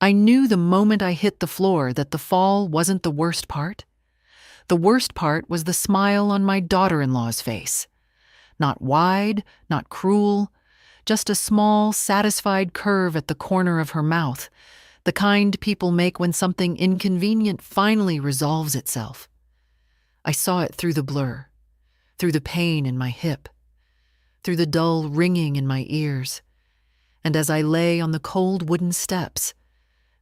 I knew the moment I hit the floor that the fall wasn't the worst part. The worst part was the smile on my daughter-in-law's face. Not wide, not cruel, just a small, satisfied curve at the corner of her mouth, the kind people make when something inconvenient finally resolves itself. I saw it through the blur, through the pain in my hip, through the dull ringing in my ears, and as I lay on the cold wooden steps,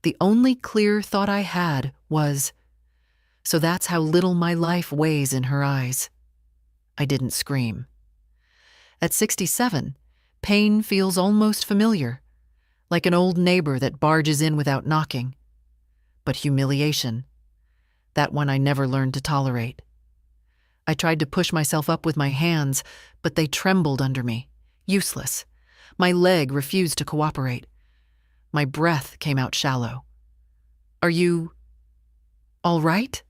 the only clear thought I had was, so that's how little my life weighs in her eyes. I didn't scream. At 67, pain feels almost familiar, like an old neighbor that barges in without knocking. But humiliation, that one I never learned to tolerate. I tried to push myself up with my hands, but they trembled under me, useless. My leg refused to cooperate. My breath came out shallow. "Are you all right?"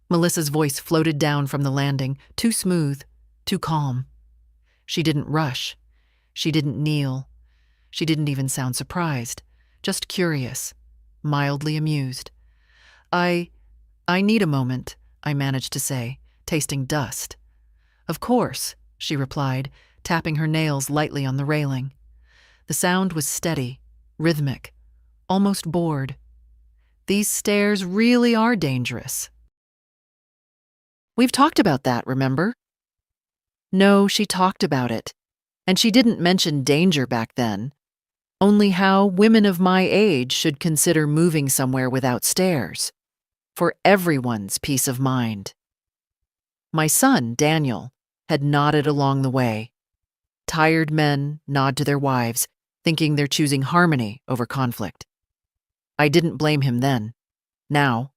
Melissa's voice floated down from the landing, too smooth, too calm. She didn't rush. She didn't kneel. She didn't even sound surprised, just curious, mildly amused. I need a moment," I managed to say, tasting dust. "Of course," she replied, tapping her nails lightly on the railing. The sound was steady, rhythmic, almost bored. These stairs really are dangerous. "We've talked about that, remember?" No, she talked about it. And she didn't mention danger back then, only how women of my age should consider moving somewhere without stairs, for everyone's peace of mind. My son, Daniel, had nodded along the way. Tired men nod to their wives, thinking they're choosing harmony over conflict. I didn't blame him then. Now,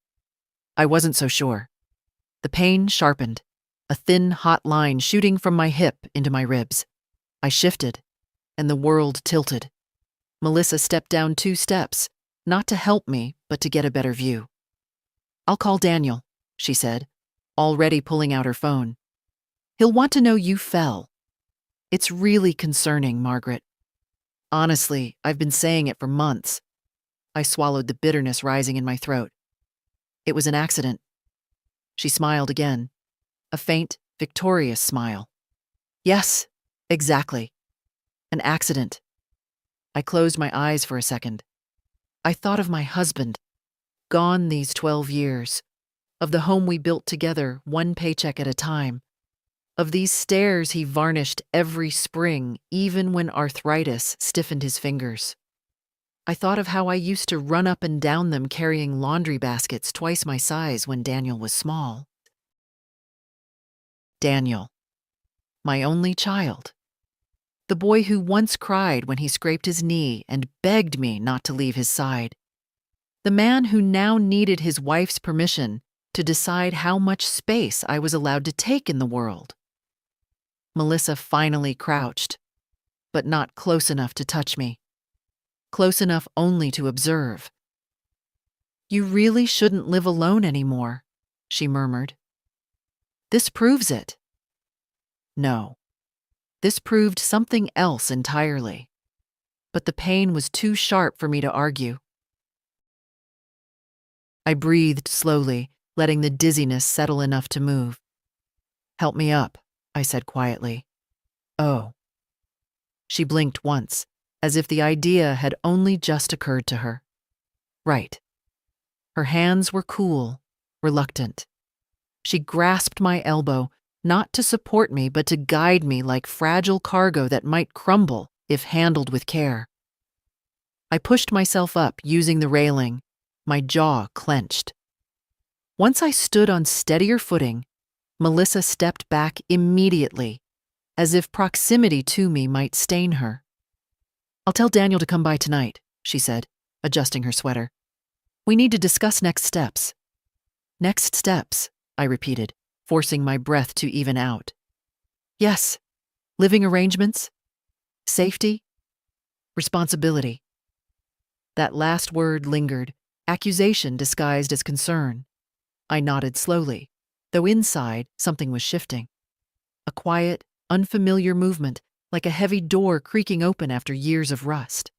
I wasn't so sure. The pain sharpened, a thin, hot line shooting from my hip into my ribs. I shifted, and the world tilted. Melissa stepped down 2 steps, not to help me, but to get a better view. "I'll call Daniel," she said, already pulling out her phone. "He'll want to know you fell. It's really concerning, Margaret. Honestly, I've been saying it for months." I swallowed the bitterness rising in my throat. "It was an accident." She smiled again, a faint, victorious smile. "Yes, exactly. An accident." I closed my eyes for a second. I thought of my husband, gone these 12 years, of the home we built together, one paycheck at a time, of these stairs he varnished every spring, even when arthritis stiffened his fingers. I thought of how I used to run up and down them carrying laundry baskets twice my size when Daniel was small. Daniel, my only child. The boy who once cried when he scraped his knee and begged me not to leave his side. The man who now needed his wife's permission to decide how much space I was allowed to take in the world. Melissa finally crouched, but not close enough to touch me. Close enough only to observe. "You really shouldn't live alone anymore," she murmured. "This proves it." No. This proved something else entirely. But the pain was too sharp for me to argue. I breathed slowly, letting the dizziness settle enough to move. "Help me up," I said quietly. "Oh." She blinked once, as if the idea had only just occurred to her. Right. Her hands were cool, reluctant. She grasped my elbow, not to support me, but to guide me like fragile cargo that might crumble if handled with care. I pushed myself up, using the railing, my jaw clenched. Once I stood on steadier footing, Melissa stepped back immediately, as if proximity to me might stain her. "I'll tell Daniel to come by tonight," she said, adjusting her sweater. "We need to discuss next steps." "Next steps," I repeated, forcing my breath to even out. "Yes, living arrangements, safety, responsibility." That last word lingered, accusation disguised as concern. I nodded slowly, though inside something was shifting. A quiet, unfamiliar movement, like a heavy door creaking open after years of rust.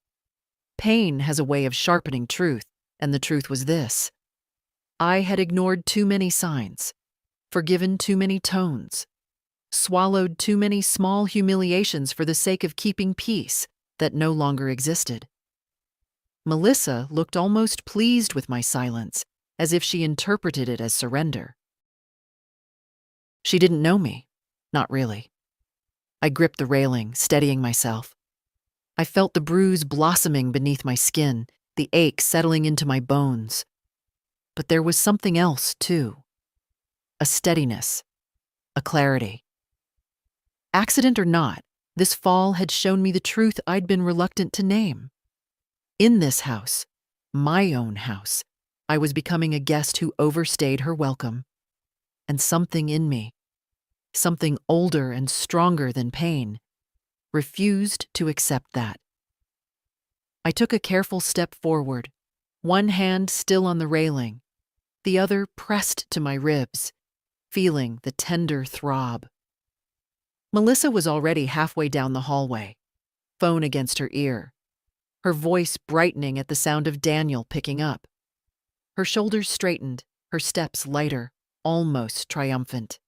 Pain has a way of sharpening truth, and the truth was this. I had ignored too many signs, forgiven too many tones, swallowed too many small humiliations for the sake of keeping peace that no longer existed. Melissa looked almost pleased with my silence, as if she interpreted it as surrender. She didn't know me. Not really. I gripped the railing, steadying myself. I felt the bruise blossoming beneath my skin, the ache settling into my bones. But there was something else, too. A steadiness, a clarity. Accident or not, this fall had shown me the truth I'd been reluctant to name. In this house, my own house, I was becoming a guest who overstayed her welcome. And something in me, something older and stronger than pain, refused to accept that. I took a careful step forward, one hand still on the railing, the other pressed to my ribs, feeling the tender throb. Melissa was already halfway down the hallway, phone against her ear, her voice brightening at the sound of Daniel picking up. Her shoulders straightened, her steps lighter, almost triumphant.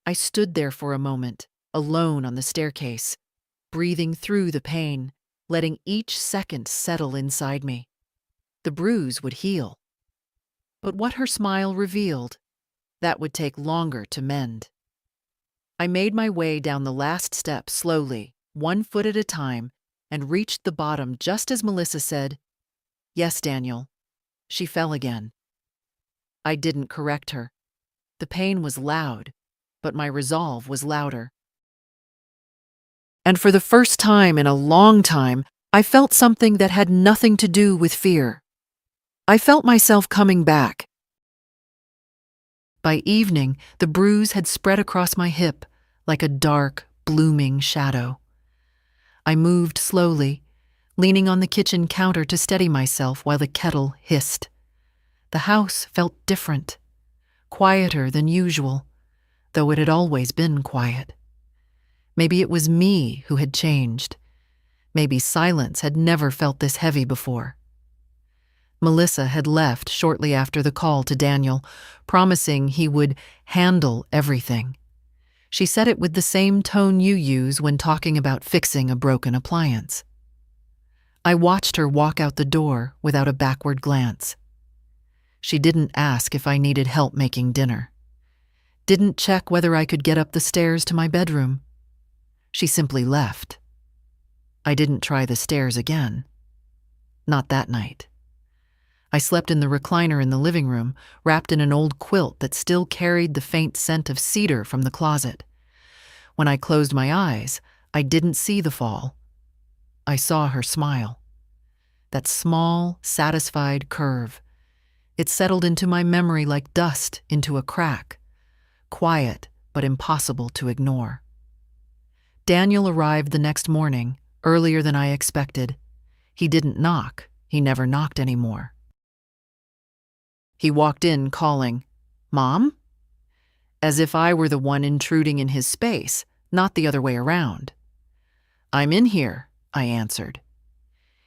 I stood there for a moment, alone on the staircase, breathing through the pain, letting each second settle inside me. The bruise would heal. But what her smile revealed, that would take longer to mend. I made my way down the last step slowly, one foot at a time, and reached the bottom just as Melissa said, "Yes, Daniel." She fell again. I didn't correct her. The pain was loud, but my resolve was louder. And for the first time in a long time, I felt something that had nothing to do with fear. I felt myself coming back. By evening, the bruise had spread across my hip like a dark, blooming shadow. I moved slowly, leaning on the kitchen counter to steady myself while the kettle hissed. The house felt different, quieter than usual, though it had always been quiet. Maybe it was me who had changed. Maybe silence had never felt this heavy before. Melissa had left shortly after the call to Daniel, promising he would handle everything. She said it with the same tone you use when talking about fixing a broken appliance. I watched her walk out the door without a backward glance. She didn't ask if I needed help making dinner. Didn't check whether I could get up the stairs to my bedroom. She simply left. I didn't try the stairs again. Not that night. I slept in the recliner in the living room, wrapped in an old quilt that still carried the faint scent of cedar from the closet. When I closed my eyes, I didn't see the fall. I saw her smile. That small, satisfied curve. It settled into my memory like dust into a crack. Quiet, but impossible to ignore. Daniel arrived the next morning, earlier than I expected. He didn't knock. He never knocked anymore. He walked in calling, "Mom?" As if I were the one intruding in his space, not the other way around. "I'm in here," I answered.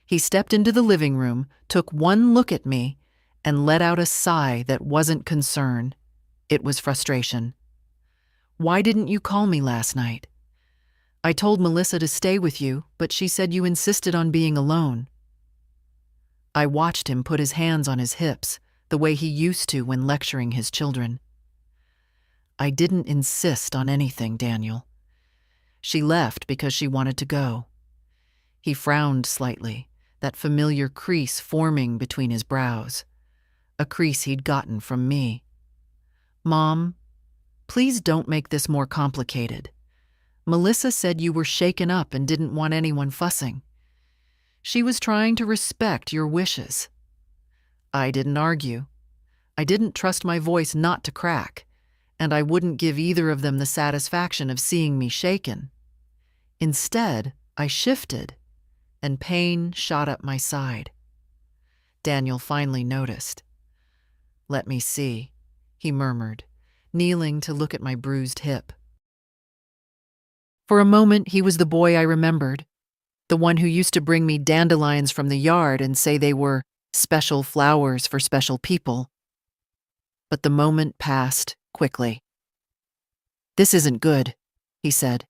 He stepped into the living room, took one look at me, and let out a sigh that wasn't concern. It was frustration. "Why didn't you call me last night? I told Melissa to stay with you, but she said you insisted on being alone." I watched him put his hands on his hips, the way he used to when lecturing his children. "I didn't insist on anything, Daniel. She left because she wanted to go." He frowned slightly, that familiar crease forming between his brows, a crease he'd gotten from me. "Mom, please don't make this more complicated. Melissa said you were shaken up and didn't want anyone fussing. She was trying to respect your wishes." I didn't argue. I didn't trust my voice not to crack, and I wouldn't give either of them the satisfaction of seeing me shaken. Instead, I shifted, and pain shot up my side. Daniel finally noticed. "Let me see," he murmured, kneeling to look at my bruised hip. For a moment, he was the boy I remembered, The one who used to bring me dandelions from the yard and say they were special flowers for special people. But the moment passed quickly. "This isn't good," he said.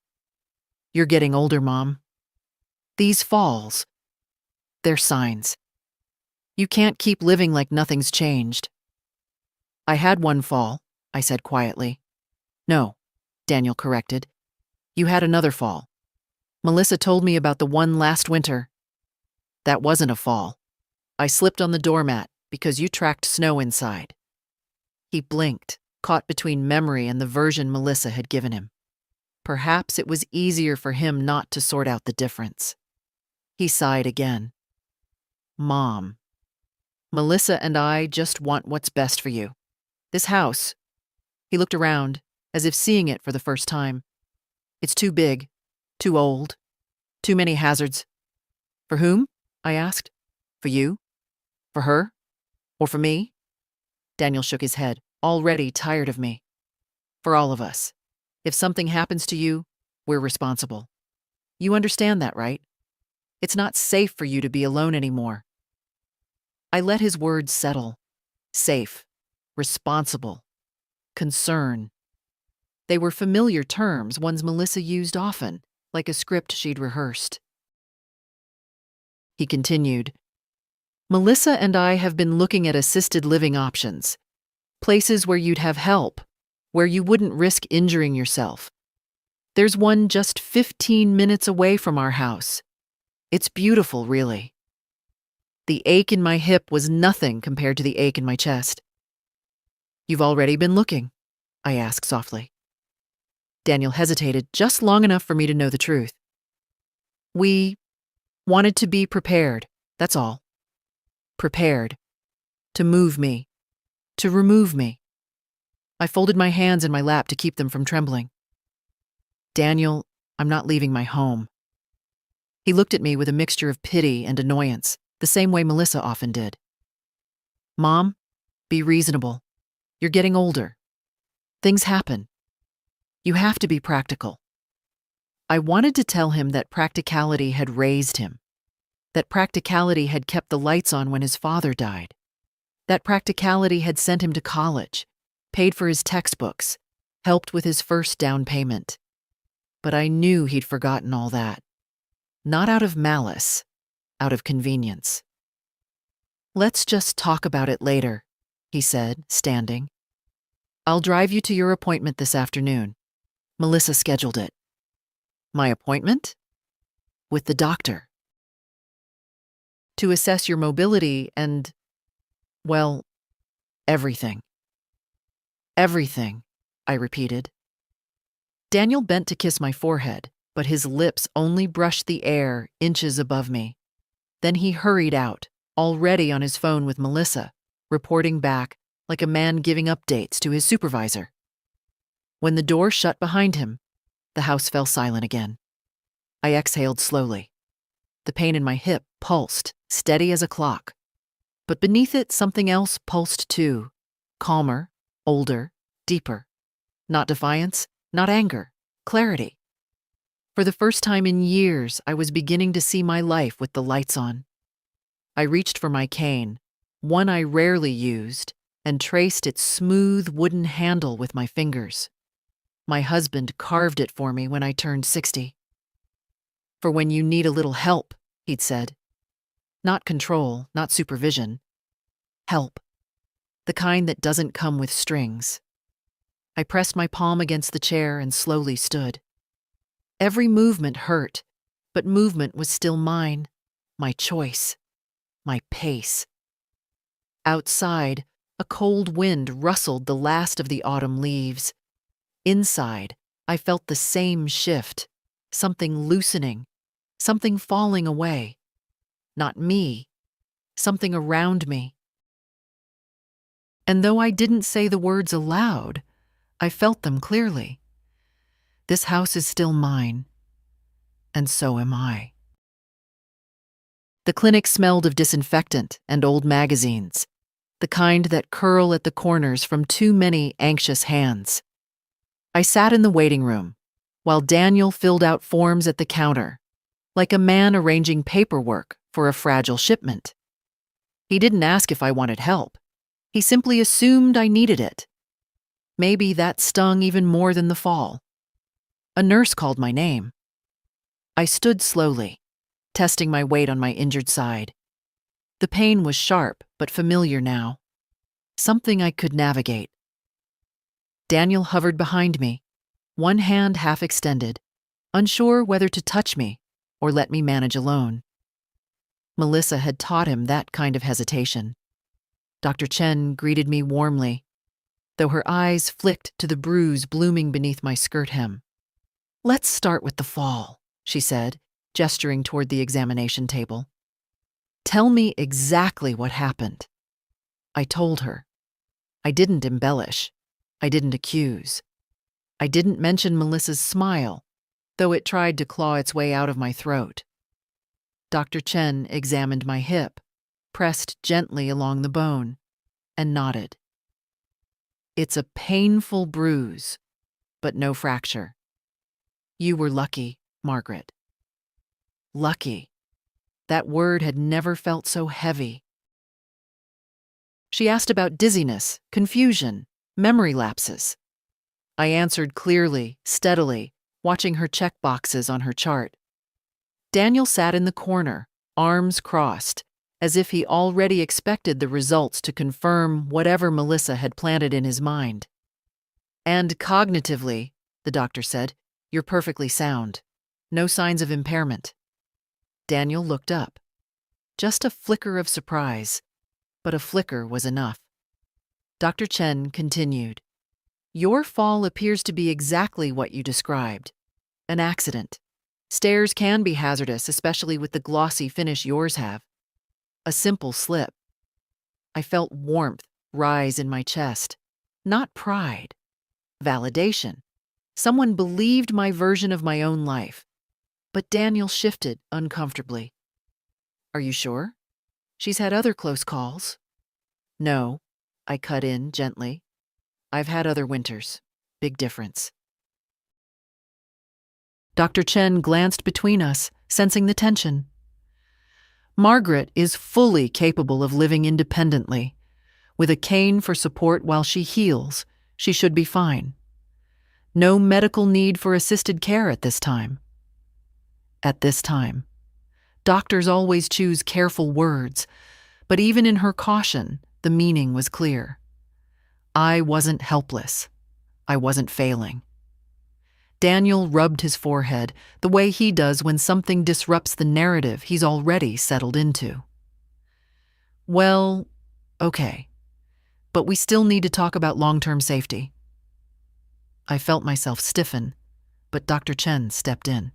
"You're getting older, Mom. These falls, they're signs. You can't keep living like nothing's changed." "I had one fall," I said quietly. "No," Daniel corrected. "You had another fall. Melissa told me about the one last winter." "That wasn't a fall. I slipped on the doormat because you tracked snow inside." He blinked, caught between memory and the version Melissa had given him. Perhaps it was easier for him not to sort out the difference. He sighed again. "Mom, Melissa and I just want what's best for you. This house," he looked around, as if seeing it for the first time. "It's too big, too old, too many hazards." "For whom?" I asked. "For you? For her? Or for me?" Daniel shook his head, already tired of me. "For all of us. If something happens to you, we're responsible. You understand that, right? It's not safe for you to be alone anymore." I let his words settle. Safe, responsible, concern. They were familiar terms, ones Melissa used often, like a script she'd rehearsed. He continued, "Melissa and I have been looking at assisted living options. Places where you'd have help, where you wouldn't risk injuring yourself. There's one just 15 minutes away from our house. It's beautiful, really." The ache in my hip was nothing compared to the ache in my chest. "You've already been looking?" I asked softly. Daniel hesitated just long enough for me to know the truth. "We wanted to be prepared, that's all. Prepared. To move me. To remove me." I folded my hands in my lap to keep them from trembling. "Daniel, I'm not leaving my home." He looked at me with a mixture of pity and annoyance, the same way Melissa often did. "Mom, be reasonable. You're getting older. Things happen. You have to be practical." I wanted to tell him that practicality had raised him, that practicality had kept the lights on when his father died, that practicality had sent him to college, paid for his textbooks, helped with his first down payment. But I knew he'd forgotten all that. Not out of malice, out of convenience. "Let's just talk about it later," he said, standing. "I'll drive you to your appointment this afternoon. Melissa scheduled it." "My appointment?" "With the doctor. To assess your mobility and, well, everything." "Everything," I repeated. Daniel bent to kiss my forehead, but his lips only brushed the air inches above me. Then he hurried out, already on his phone with Melissa, reporting back like a man giving updates to his supervisor. When the door shut behind him, the house fell silent again. I exhaled slowly. The pain in my hip pulsed, steady as a clock. But beneath it, something else pulsed too, calmer, older, deeper. Not defiance, not anger, clarity. For the first time in years, I was beginning to see my life with the lights on. I reached for my cane, one I rarely used, and traced its smooth wooden handle with my fingers. My husband carved it for me when I turned 60. "For when you need a little help," he'd said. Not control, not supervision. Help. The kind that doesn't come with strings. I pressed my palm against the chair and slowly stood. Every movement hurt, but movement was still mine, my choice, my pace. Outside, a cold wind rustled the last of the autumn leaves. Inside, I felt the same shift, something loosening, something falling away. Not me, something around me. And though I didn't say the words aloud, I felt them clearly. This house is still mine, and so am I. The clinic smelled of disinfectant and old magazines, the kind that curl at the corners from too many anxious hands. I sat in the waiting room, while Daniel filled out forms at the counter, like a man arranging paperwork for a fragile shipment. He didn't ask if I wanted help. He simply assumed I needed it. Maybe that stung even more than the fall. A nurse called my name. I stood slowly, testing my weight on my injured side. The pain was sharp but familiar now. Something I could navigate. Daniel hovered behind me, one hand half extended, unsure whether to touch me or let me manage alone. Melissa had taught him that kind of hesitation. Dr. Chen greeted me warmly, though her eyes flicked to the bruise blooming beneath my skirt hem. "Let's start with the fall," she said, gesturing toward the examination table. "Tell me exactly what happened." I told her. I didn't embellish. I didn't accuse. I didn't mention Melissa's smile, though it tried to claw its way out of my throat. Dr. Chen examined my hip, pressed gently along the bone, and nodded. "It's a painful bruise, but no fracture. You were lucky, Margaret." Lucky. That word had never felt so heavy. She asked about dizziness, confusion, memory lapses. I answered clearly, steadily, watching her check boxes on her chart. Daniel sat in the corner, arms crossed, as if he already expected the results to confirm whatever Melissa had planted in his mind. "And cognitively," the doctor said, "you're perfectly sound. No signs of impairment." Daniel looked up. Just a flicker of surprise, but a flicker was enough. Dr. Chen continued, "Your fall appears to be exactly what you described. An accident. Stairs can be hazardous, especially with the glossy finish yours have. A simple slip." I felt warmth rise in my chest. Not pride. Validation. Someone believed my version of my own life. But Daniel shifted uncomfortably. "Are you sure? She's had other close calls." "No," I cut in gently. "I've had other winters. Big difference." Dr. Chen glanced between us, sensing the tension. "Margaret is fully capable of living independently. With a cane for support while she heals, she should be fine. No medical need for assisted care at this time." At this time. Doctors always choose careful words, but even in her caution, the meaning was clear. I wasn't helpless. I wasn't failing. Daniel rubbed his forehead the way he does when something disrupts the narrative he's already settled into. "Well, okay, but we still need to talk about long-term safety." I felt myself stiffen, but Dr. Chen stepped in.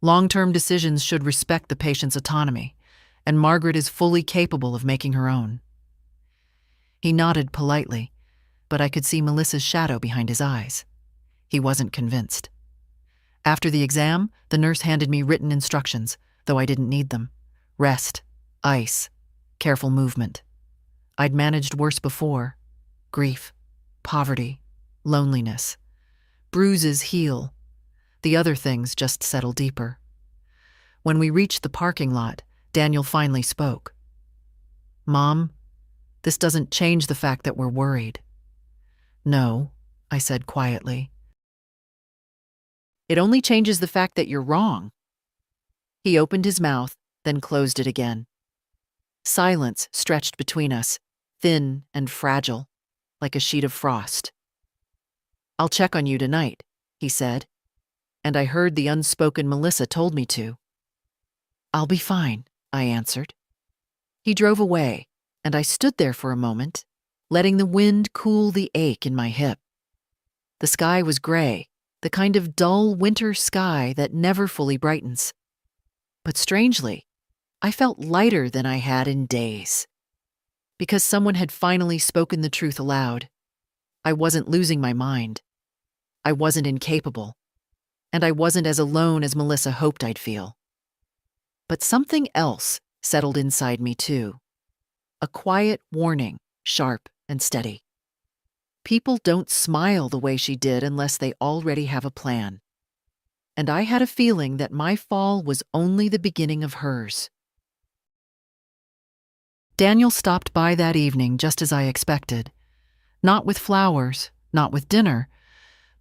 "Long-term decisions should respect the patient's autonomy, and Margaret is fully capable of making her own." He nodded politely, but I could see Melissa's shadow behind his eyes. He wasn't convinced. After the exam, the nurse handed me written instructions, though I didn't need them. Rest, ice, careful movement. I'd managed worse before. Grief, poverty, loneliness. Bruises heal. The other things just settle deeper. When we reached the parking lot, Daniel finally spoke. "Mom, this doesn't change the fact that we're worried." "No," I said quietly. "It only changes the fact that you're wrong." He opened his mouth, then closed it again. Silence stretched between us, thin and fragile, like a sheet of frost. "I'll check on you tonight," he said, and I heard the unspoken Melissa told me to. "I'll be fine," I answered. He drove away, and I stood there for a moment, letting the wind cool the ache in my hip. The sky was gray, the kind of dull winter sky that never fully brightens. But strangely, I felt lighter than I had in days. Because someone had finally spoken the truth aloud. I wasn't losing my mind. I wasn't incapable. And I wasn't as alone as Melissa hoped I'd feel. But something else settled inside me too. A quiet warning, sharp and steady. People don't smile the way she did unless they already have a plan. and I had a feeling that my fall was only the beginning of hers. Daniel stopped by that evening just as I expected. Not with flowers, not with dinner,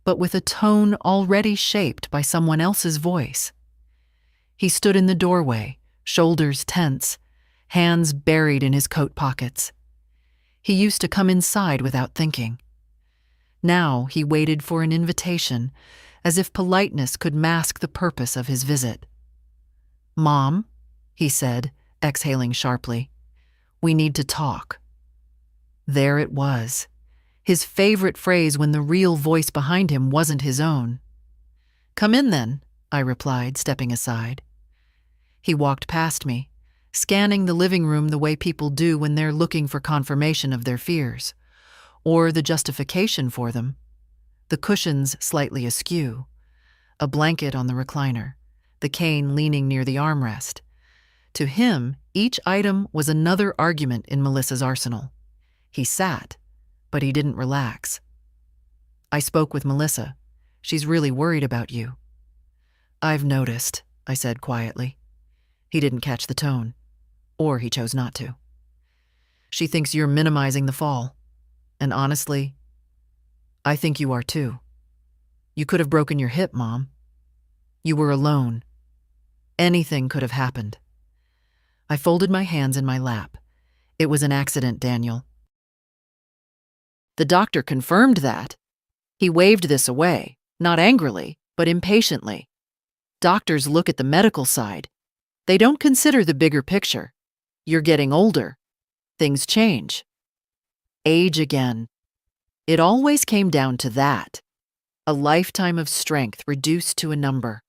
but with a tone already shaped by someone else's voice. He stood in the doorway, shoulders tense, hands buried in his coat pockets. He used to come inside without thinking. Now he waited for an invitation, as if politeness could mask the purpose of his visit. "Mom," he said, exhaling sharply, "we need to talk." There it was, his favorite phrase when the real voice behind him wasn't his own. "Come in then," I replied, stepping aside. He walked past me, scanning the living room the way people do when they're looking for confirmation of their fears, or the justification for them. The cushions slightly askew, a blanket on the recliner, the cane leaning near the armrest. To him, each item was another argument in Melissa's arsenal. He sat, but he didn't relax. "I spoke with Melissa. She's really worried about you." "I've noticed," I said quietly. He didn't catch the tone, or he chose not to. "She thinks you're minimizing the fall. And honestly, I think you are too. You could have broken your hip, Mom. You were alone. Anything could have happened." I folded my hands in my lap. "It was an accident, Daniel." The doctor confirmed that. He waved this away, not angrily, but impatiently. Doctors look at the medical side. They don't consider the bigger picture. You're getting older. Things change. Age again. It always came down to that. A lifetime of strength reduced to a number.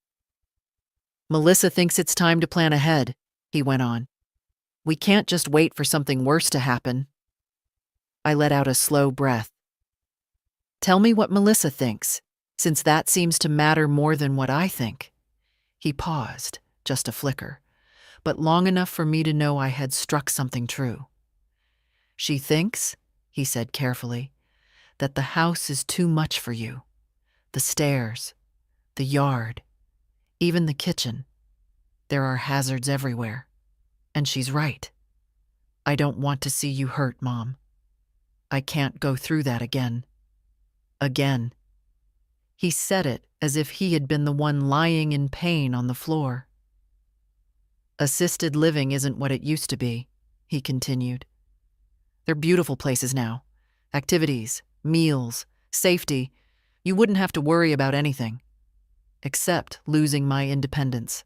"Melissa thinks it's time to plan ahead," he went on. "We can't just wait for something worse to happen." I let out a slow breath. "Tell me what Melissa thinks, since that seems to matter more than what I think." He paused, just a flicker, but long enough for me to know I had struck something true. "She thinks," he said carefully, "that the house is too much for you. The stairs, the yard, even the kitchen. There are hazards everywhere. And she's right. I don't want to see you hurt, Mom. I can't go through that again. Again." He said it as if he had been the one lying in pain on the floor. "Assisted living isn't what it used to be," he continued. "They're beautiful places now. Activities, meals, safety. You wouldn't have to worry about anything. Except losing my independence,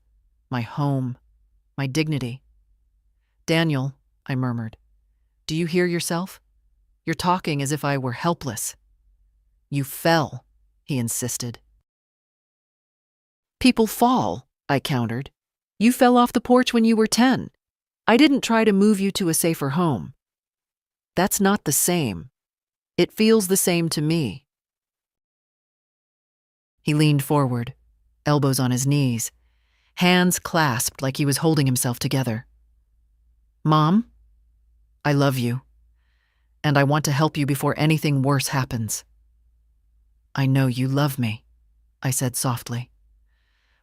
my home, my dignity." "Daniel," I murmured, "do you hear yourself? You're talking as if I were helpless." "You fell," he insisted. "People fall," I countered. "You fell off the porch when you were 10. I didn't try to move you to a safer home." "That's not the same. It feels the same to me." He leaned forward, elbows on his knees, hands clasped like he was holding himself together. "Mom, I love you, and I want to help you before anything worse happens." "I know you love me," I said softly,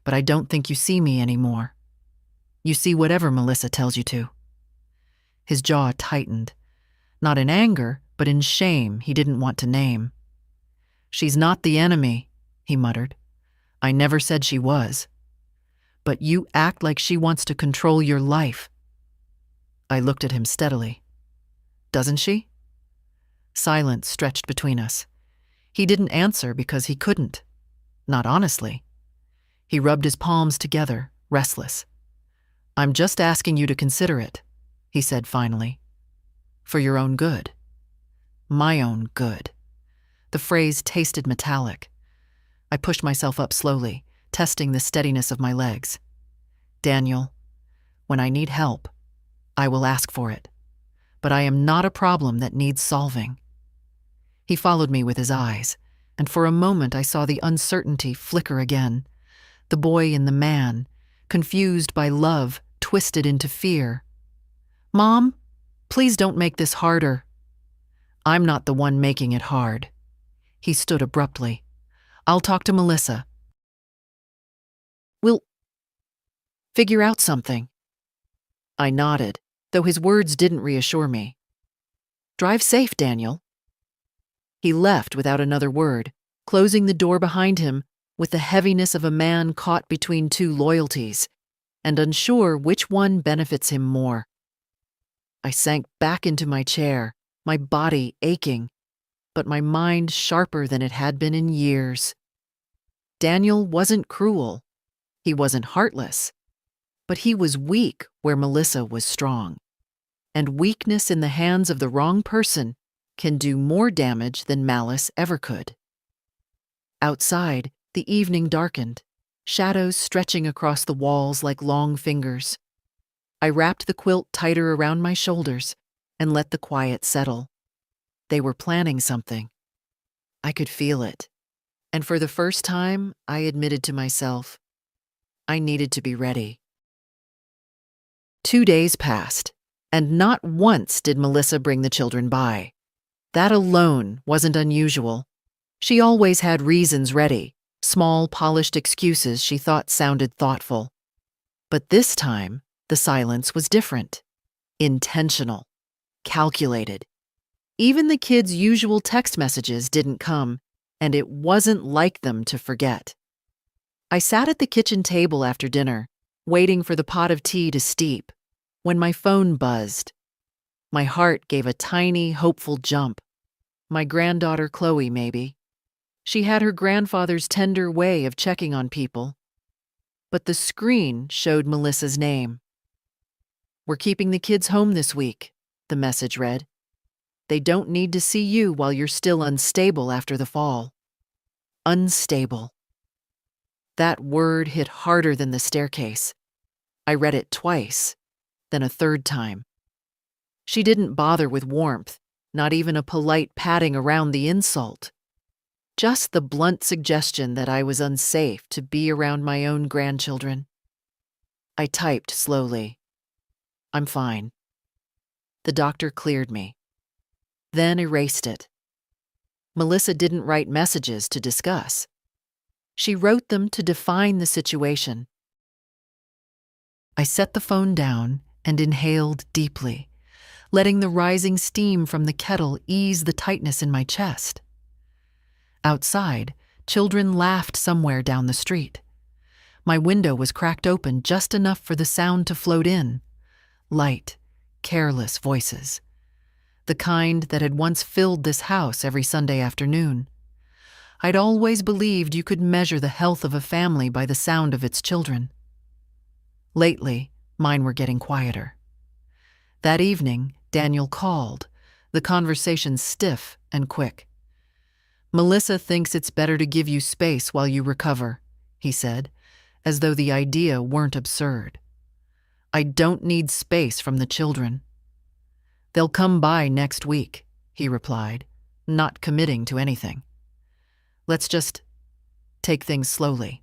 "but I don't think you see me anymore. You see whatever Melissa tells you to." His jaw tightened, not in anger, but in shame he didn't want to name. "She's not the enemy," he muttered. "I never said she was. But you act like she wants to control your life." I looked at him steadily. "Doesn't she?" Silence stretched between us. He didn't answer because he couldn't. Not honestly. He rubbed his palms together, restless. "I'm just asking you to consider it," he said finally. "For your own good. My own good." The phrase tasted metallic. I pushed myself up slowly, testing the steadiness of my legs. "Daniel, when I need help, I will ask for it. But I am not a problem that needs solving." He followed me with his eyes, and for a moment I saw the uncertainty flicker again. The boy in the man, confused by love, twisted into fear. "Mom, please don't make this harder." "I'm not the one making it hard." He stood abruptly. "I'll talk to Melissa." We'll figure out something. I nodded, though his words didn't reassure me. Drive safe, Daniel. He left without another word, closing the door behind him with the heaviness of a man caught between two loyalties and unsure which one benefits him more. I sank back into my chair, my body aching, but my mind sharper than it had been in years. Daniel wasn't cruel. He wasn't heartless. But he was weak where Melissa was strong. And weakness in the hands of the wrong person can do more damage than malice ever could. Outside, the evening darkened, shadows stretching across the walls like long fingers. I wrapped the quilt tighter around my shoulders and let the quiet settle. They were planning something. I could feel it. And for the first time, I admitted to myself, I needed to be ready. 2 days passed, and not once did Melissa bring the children by. That alone wasn't unusual. She always had reasons ready, small, polished excuses she thought sounded thoughtful. But this time, the silence was different. Intentional. Calculated. Even the kids' usual text messages didn't come, and it wasn't like them to forget. I sat at the kitchen table after dinner, waiting for the pot of tea to steep, when my phone buzzed. My heart gave a tiny, hopeful jump. My granddaughter Chloe, maybe. She had her grandfather's tender way of checking on people. But the screen showed Melissa's name. We're keeping the kids home this week, the message read. They don't need to see you while you're still unstable after the fall. Unstable. That word hit harder than the staircase. I read it twice, then a third time. She didn't bother with warmth, not even a polite patting around the insult. Just the blunt suggestion that I was unsafe to be around my own grandchildren. I typed slowly. I'm fine. The doctor cleared me. Then erased it. Melissa didn't write messages to discuss. She wrote them to define the situation. I set the phone down and inhaled deeply, letting the rising steam from the kettle ease the tightness in my chest. Outside, children laughed somewhere down the street. My window was cracked open just enough for the sound to float in. Light, careless voices. The kind that had once filled this house every Sunday afternoon. I'd always believed you could measure the health of a family by the sound of its children. Lately, mine were getting quieter. That evening, Daniel called, the conversation stiff and quick. Melissa thinks it's better to give you space while you recover, he said, as though the idea weren't absurd. I don't need space from the children. They'll come by next week, he replied, not committing to anything. Let's just take things slowly.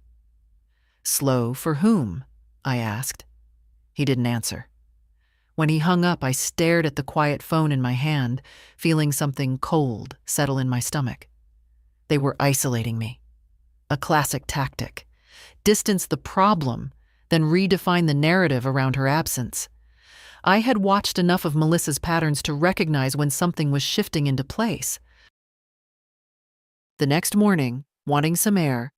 Slow for whom? I asked. He didn't answer. When he hung up, I stared at the quiet phone in my hand, feeling something cold settle in my stomach. They were isolating me. A classic tactic. Distance the problem, then redefine the narrative around her absence. I had watched enough of Melissa's patterns to recognize when something was shifting into place. The next morning, wanting some air,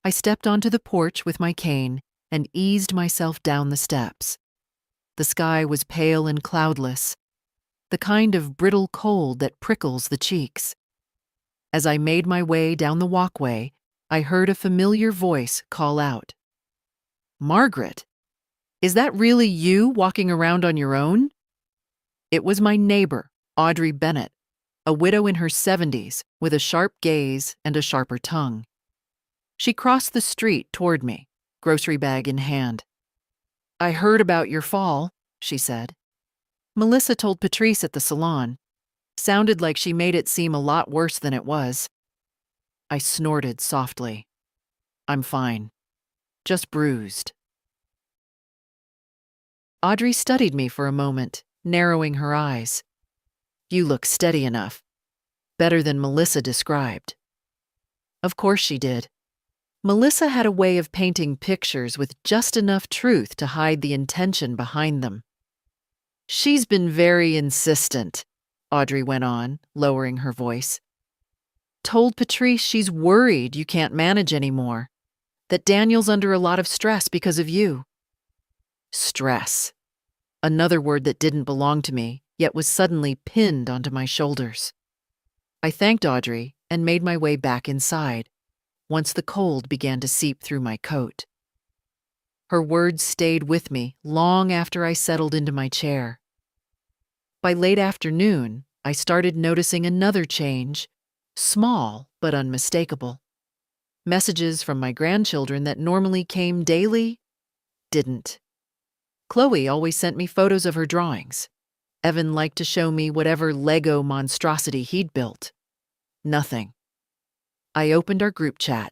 I stepped onto the porch with my cane and eased myself down the steps. The sky was pale and cloudless, the kind of brittle cold that prickles the cheeks. As I made my way down the walkway, I heard a familiar voice call out. Margaret, is that really you walking around on your own? It was my neighbor, Audrey Bennett, a widow in her 70s with a sharp gaze and a sharper tongue. She crossed the street toward me, grocery bag in hand. I heard about your fall, she said. Melissa told Patrice at the salon. Sounded like she made it seem a lot worse than it was. I snorted softly. I'm fine. Just bruised. Audrey studied me for a moment, narrowing her eyes. You look steady enough. Better than Melissa described. Of course she did. Melissa had a way of painting pictures with just enough truth to hide the intention behind them. "She's been very insistent," Audrey went on, lowering her voice. "Told Patrice she's worried you can't manage anymore, that Daniel's under a lot of stress because of you." Stress. Another word that didn't belong to me, yet was suddenly pinned onto my shoulders. I thanked Audrey and made my way back inside, once the cold began to seep through my coat. Her words stayed with me long after I settled into my chair. By late afternoon, I started noticing another change, small but unmistakable. Messages from my grandchildren that normally came daily didn't. Chloe always sent me photos of her drawings. Evan liked to show me whatever Lego monstrosity he'd built. Nothing. I opened our group chat.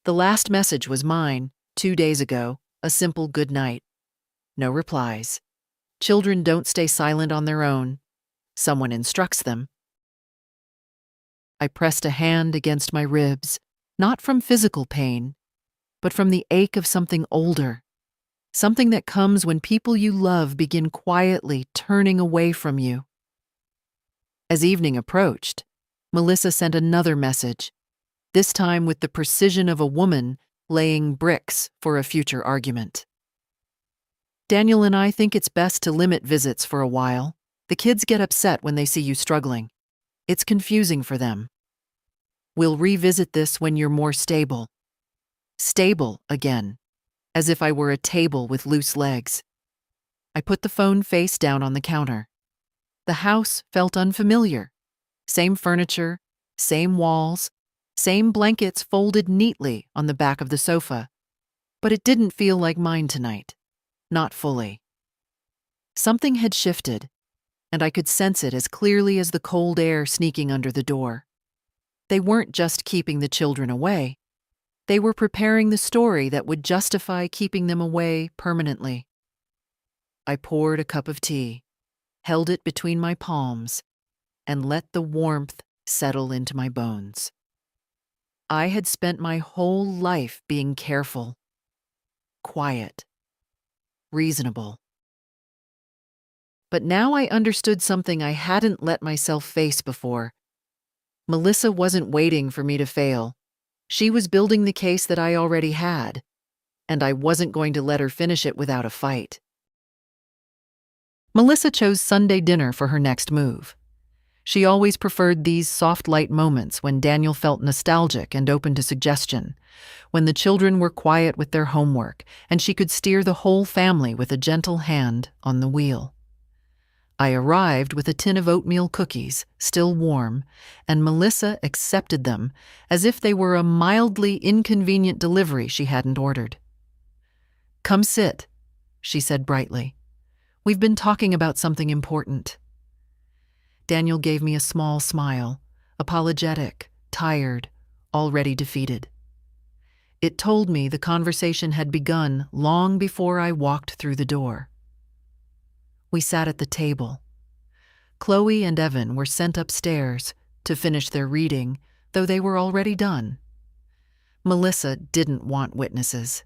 The last message was mine, 2 days ago, a simple good night. No replies. Children don't stay silent on their own. Someone instructs them. I pressed a hand against my ribs, not from physical pain, but from the ache of something older, something that comes when people you love begin quietly turning away from you. As evening approached, Melissa sent another message, this time with the precision of a woman laying bricks for a future argument. "Daniel and I think it's best to limit visits for a while. The kids get upset when they see you struggling. It's confusing for them. We'll revisit this when you're more stable." Stable again, as if I were a table with loose legs. I put the phone face down on the counter. The house felt unfamiliar. Same furniture, same walls, same blankets folded neatly on the back of the sofa. But it didn't feel like mine tonight. Not fully. Something had shifted, and I could sense it as clearly as the cold air sneaking under the door. They weren't just keeping the children away. They were preparing the story that would justify keeping them away permanently. I poured a cup of tea, held it between my palms, and let the warmth settle into my bones. I had spent my whole life being careful, quiet, reasonable. But now I understood something I hadn't let myself face before. Melissa wasn't waiting for me to fail. She was building the case that I already had, and I wasn't going to let her finish it without a fight. Melissa chose Sunday dinner for her next move. She always preferred these soft light moments when Daniel felt nostalgic and open to suggestion, when the children were quiet with their homework and she could steer the whole family with a gentle hand on the wheel. I arrived with a tin of oatmeal cookies, still warm, and Melissa accepted them as if they were a mildly inconvenient delivery she hadn't ordered. "Come sit," she said brightly. "We've been talking about something important." Daniel gave me a small smile, apologetic, tired, already defeated. It told me the conversation had begun long before I walked through the door. We sat at the table. Chloe and Evan were sent upstairs to finish their reading, though they were already done. Melissa didn't want witnesses.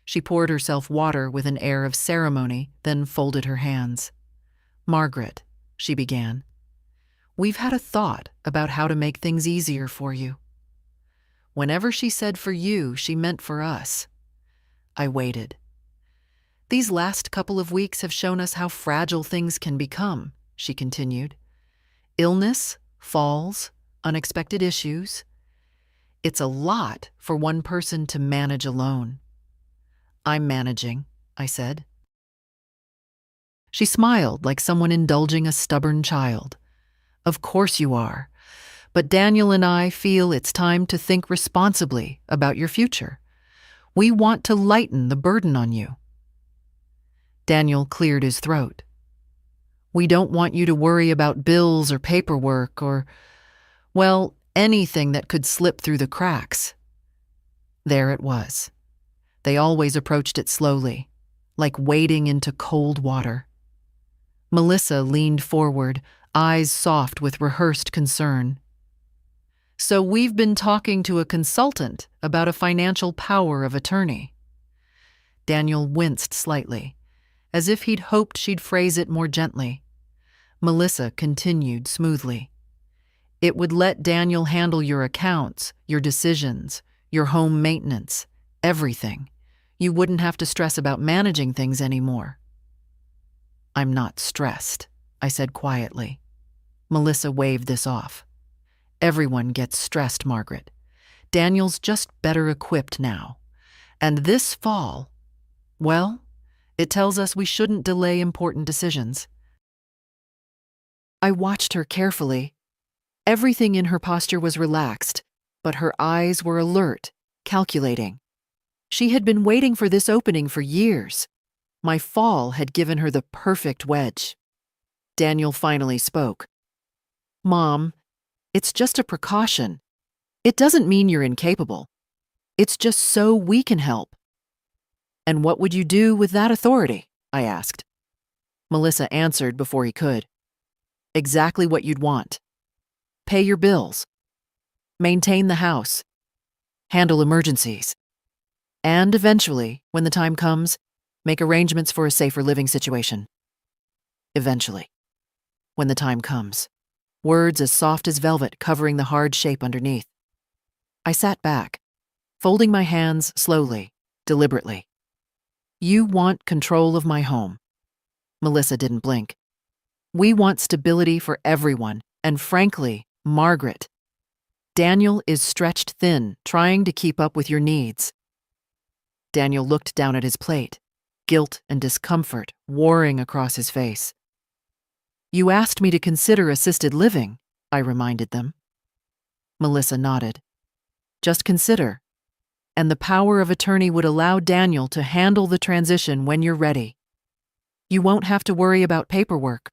She poured herself water with an air of ceremony, then folded her hands. "Margaret," she began, "we've had a thought about how to make things easier for you." Whenever she said for you, she meant for us. I waited. "These last couple of weeks have shown us how fragile things can become," she continued. "Illness, falls, unexpected issues. It's a lot for one person to manage alone." "I'm managing," I said. She smiled like someone indulging a stubborn child. "Of course you are. But Daniel and I feel it's time to think responsibly about your future. We want to lighten the burden on you." Daniel cleared his throat. "We don't want you to worry about bills or paperwork or, well, anything that could slip through the cracks." There it was. They always approached it slowly, like wading into cold water. Melissa leaned forward, eyes soft with rehearsed concern. So we've been talking to a consultant about a financial power of attorney. Daniel winced slightly, as if he'd hoped she'd phrase it more gently. Melissa continued smoothly. It would let Daniel handle your accounts, your decisions, your home maintenance, everything. You wouldn't have to stress about managing things anymore. I'm not stressed, I said quietly. Melissa waved this off. Everyone gets stressed, Margaret. Daniel's just better equipped now. And this fall, well, it tells us we shouldn't delay important decisions. I watched her carefully. Everything in her posture was relaxed, but her eyes were alert, calculating. She had been waiting for this opening for years. My fall had given her the perfect wedge. Daniel finally spoke. Mom, it's just a precaution. It doesn't mean you're incapable. It's just so we can help. And what would you do with that authority? I asked. Melissa answered before he could. Exactly what you'd want. Pay your bills. Maintain the house. Handle emergencies. And eventually, when the time comes, make arrangements for a safer living situation. Eventually. When the time comes. Words as soft as velvet covering the hard shape underneath. I sat back, folding my hands slowly, deliberately. You want control of my home. Melissa didn't blink. We want stability for everyone, and frankly, Margaret. Daniel is stretched thin, trying to keep up with your needs. Daniel looked down at his plate, guilt and discomfort warring across his face. You asked me to consider assisted living, I reminded them. Melissa nodded. Just consider. And the power of attorney would allow Daniel to handle the transition when you're ready. You won't have to worry about paperwork.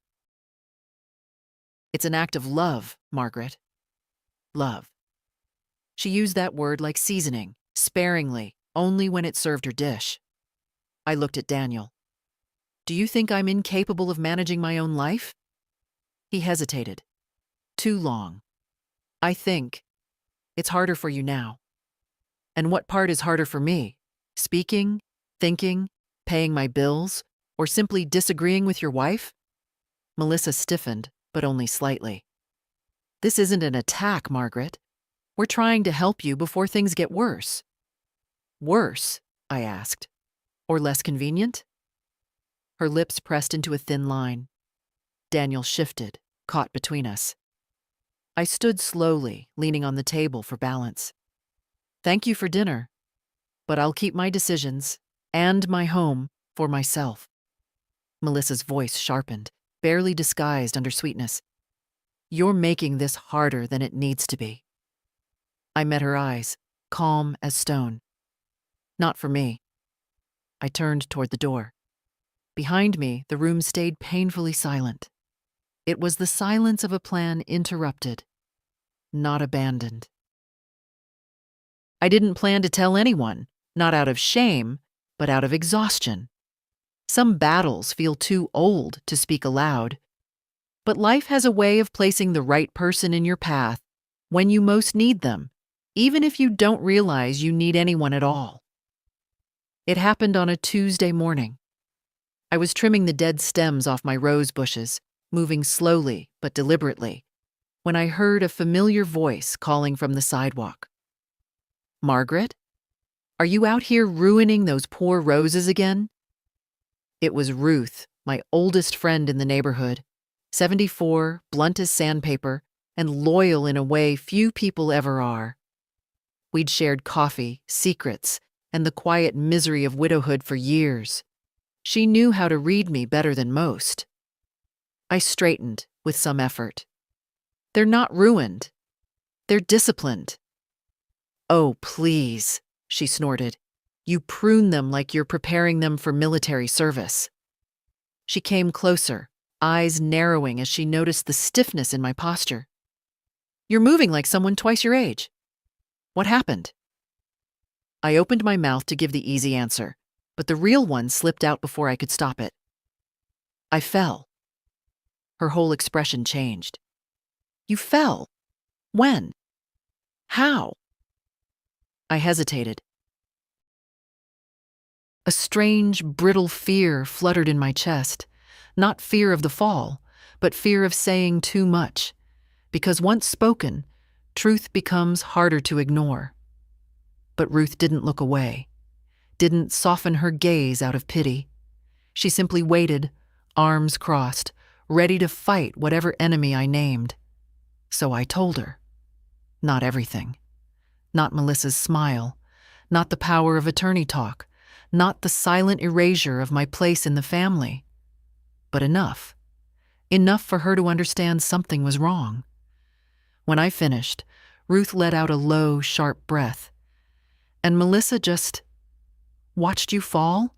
It's an act of love, Margaret. Love. She used that word like seasoning, sparingly, only when it served her dish. I looked at Daniel. Do you think I'm incapable of managing my own life? He hesitated. Too long. I think. It's harder for you now. And what part is harder for me? Speaking, thinking, paying my bills, or simply disagreeing with your wife? Melissa stiffened, but only slightly. This isn't an attack, Margaret. We're trying to help you before things get worse. Worse? I asked. Or less convenient? Her lips pressed into a thin line. Daniel shifted, caught between us. I stood slowly, leaning on the table for balance. Thank you for dinner, but I'll keep my decisions, and my home, for myself. Melissa's voice sharpened, barely disguised under sweetness. You're making this harder than it needs to be. I met her eyes, calm as stone. Not for me. I turned toward the door. Behind me, the room stayed painfully silent. It was the silence of a plan interrupted, not abandoned. I didn't plan to tell anyone, not out of shame, but out of exhaustion. Some battles feel too old to speak aloud. But life has a way of placing the right person in your path when you most need them, even if you don't realize you need anyone at all. It happened on a Tuesday morning. I was trimming the dead stems off my rose bushes, moving slowly but deliberately, when I heard a familiar voice calling from the sidewalk. Margaret? Are you out here ruining those poor roses again? It was Ruth, my oldest friend in the neighborhood, 74, blunt as sandpaper, and loyal in a way few people ever are. We'd shared coffee, secrets, and the quiet misery of widowhood for years. She knew how to read me better than most. I straightened with some effort. They're not ruined. They're disciplined. Oh, please, she snorted. You prune them like you're preparing them for military service. She came closer, eyes narrowing as she noticed the stiffness in my posture. You're moving like someone twice your age. What happened? I opened my mouth to give the easy answer, but the real one slipped out before I could stop it. I fell. Her whole expression changed. You fell? When? How? I hesitated. A strange, brittle fear fluttered in my chest. Not fear of the fall, but fear of saying too much. Because once spoken, truth becomes harder to ignore. But Ruth didn't look away, didn't soften her gaze out of pity. She simply waited, arms crossed, ready to fight whatever enemy I named. So I told her. Not everything. Not Melissa's smile. Not the power of attorney talk. Not the silent erasure of my place in the family. But enough. Enough for her to understand something was wrong. When I finished, Ruth let out a low, sharp breath. And Melissa just watched you fall?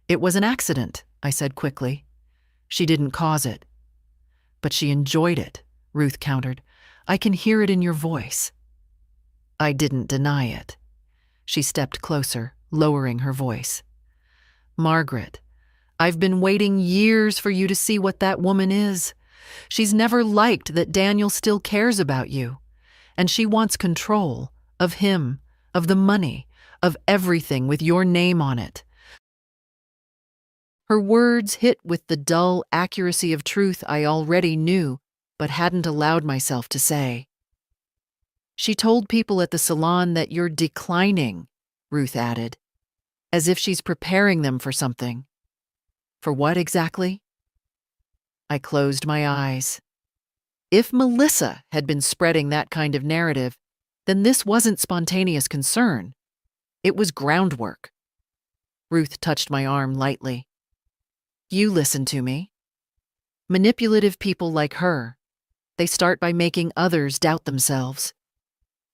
It was an accident, I said quickly. She didn't cause it. But she enjoyed it, Ruth countered. I can hear it in your voice. I didn't deny it. She stepped closer, lowering her voice. Margaret, I've been waiting years for you to see what that woman is. She's never liked that Daniel still cares about you. And she wants control of him, of the money, of everything with your name on it. Her words hit with the dull accuracy of truth I already knew, but hadn't allowed myself to say. She told people at the salon that you're declining, Ruth added, as if she's preparing them for something. For what exactly? I closed my eyes. If Melissa had been spreading that kind of narrative, then this wasn't spontaneous concern. It was groundwork. Ruth touched my arm lightly. You listen to me. Manipulative people like her, they start by making others doubt themselves.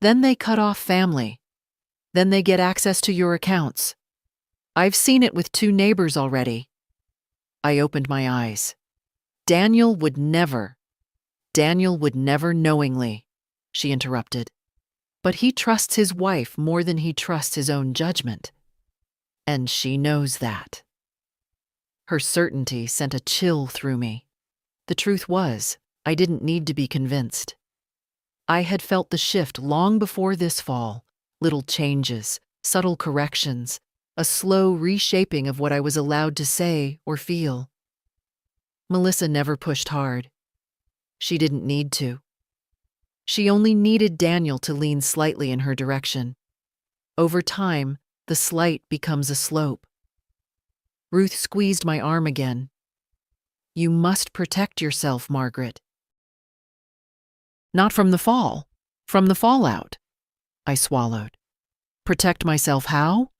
Then they cut off family. Then they get access to your accounts. I've seen it with 2 neighbors already. I opened my eyes. Daniel would never knowingly, she interrupted. But he trusts his wife more than he trusts his own judgment. And she knows that. Her certainty sent a chill through me. The truth was, I didn't need to be convinced. I had felt the shift long before this fall, little changes, subtle corrections, a slow reshaping of what I was allowed to say or feel. Melissa never pushed hard. She didn't need to. She only needed Daniel to lean slightly in her direction. Over time, the slight becomes a slope. Ruth squeezed my arm again. You must protect yourself, Margaret. Not from the fall, from the fallout. I swallowed. Protect myself how?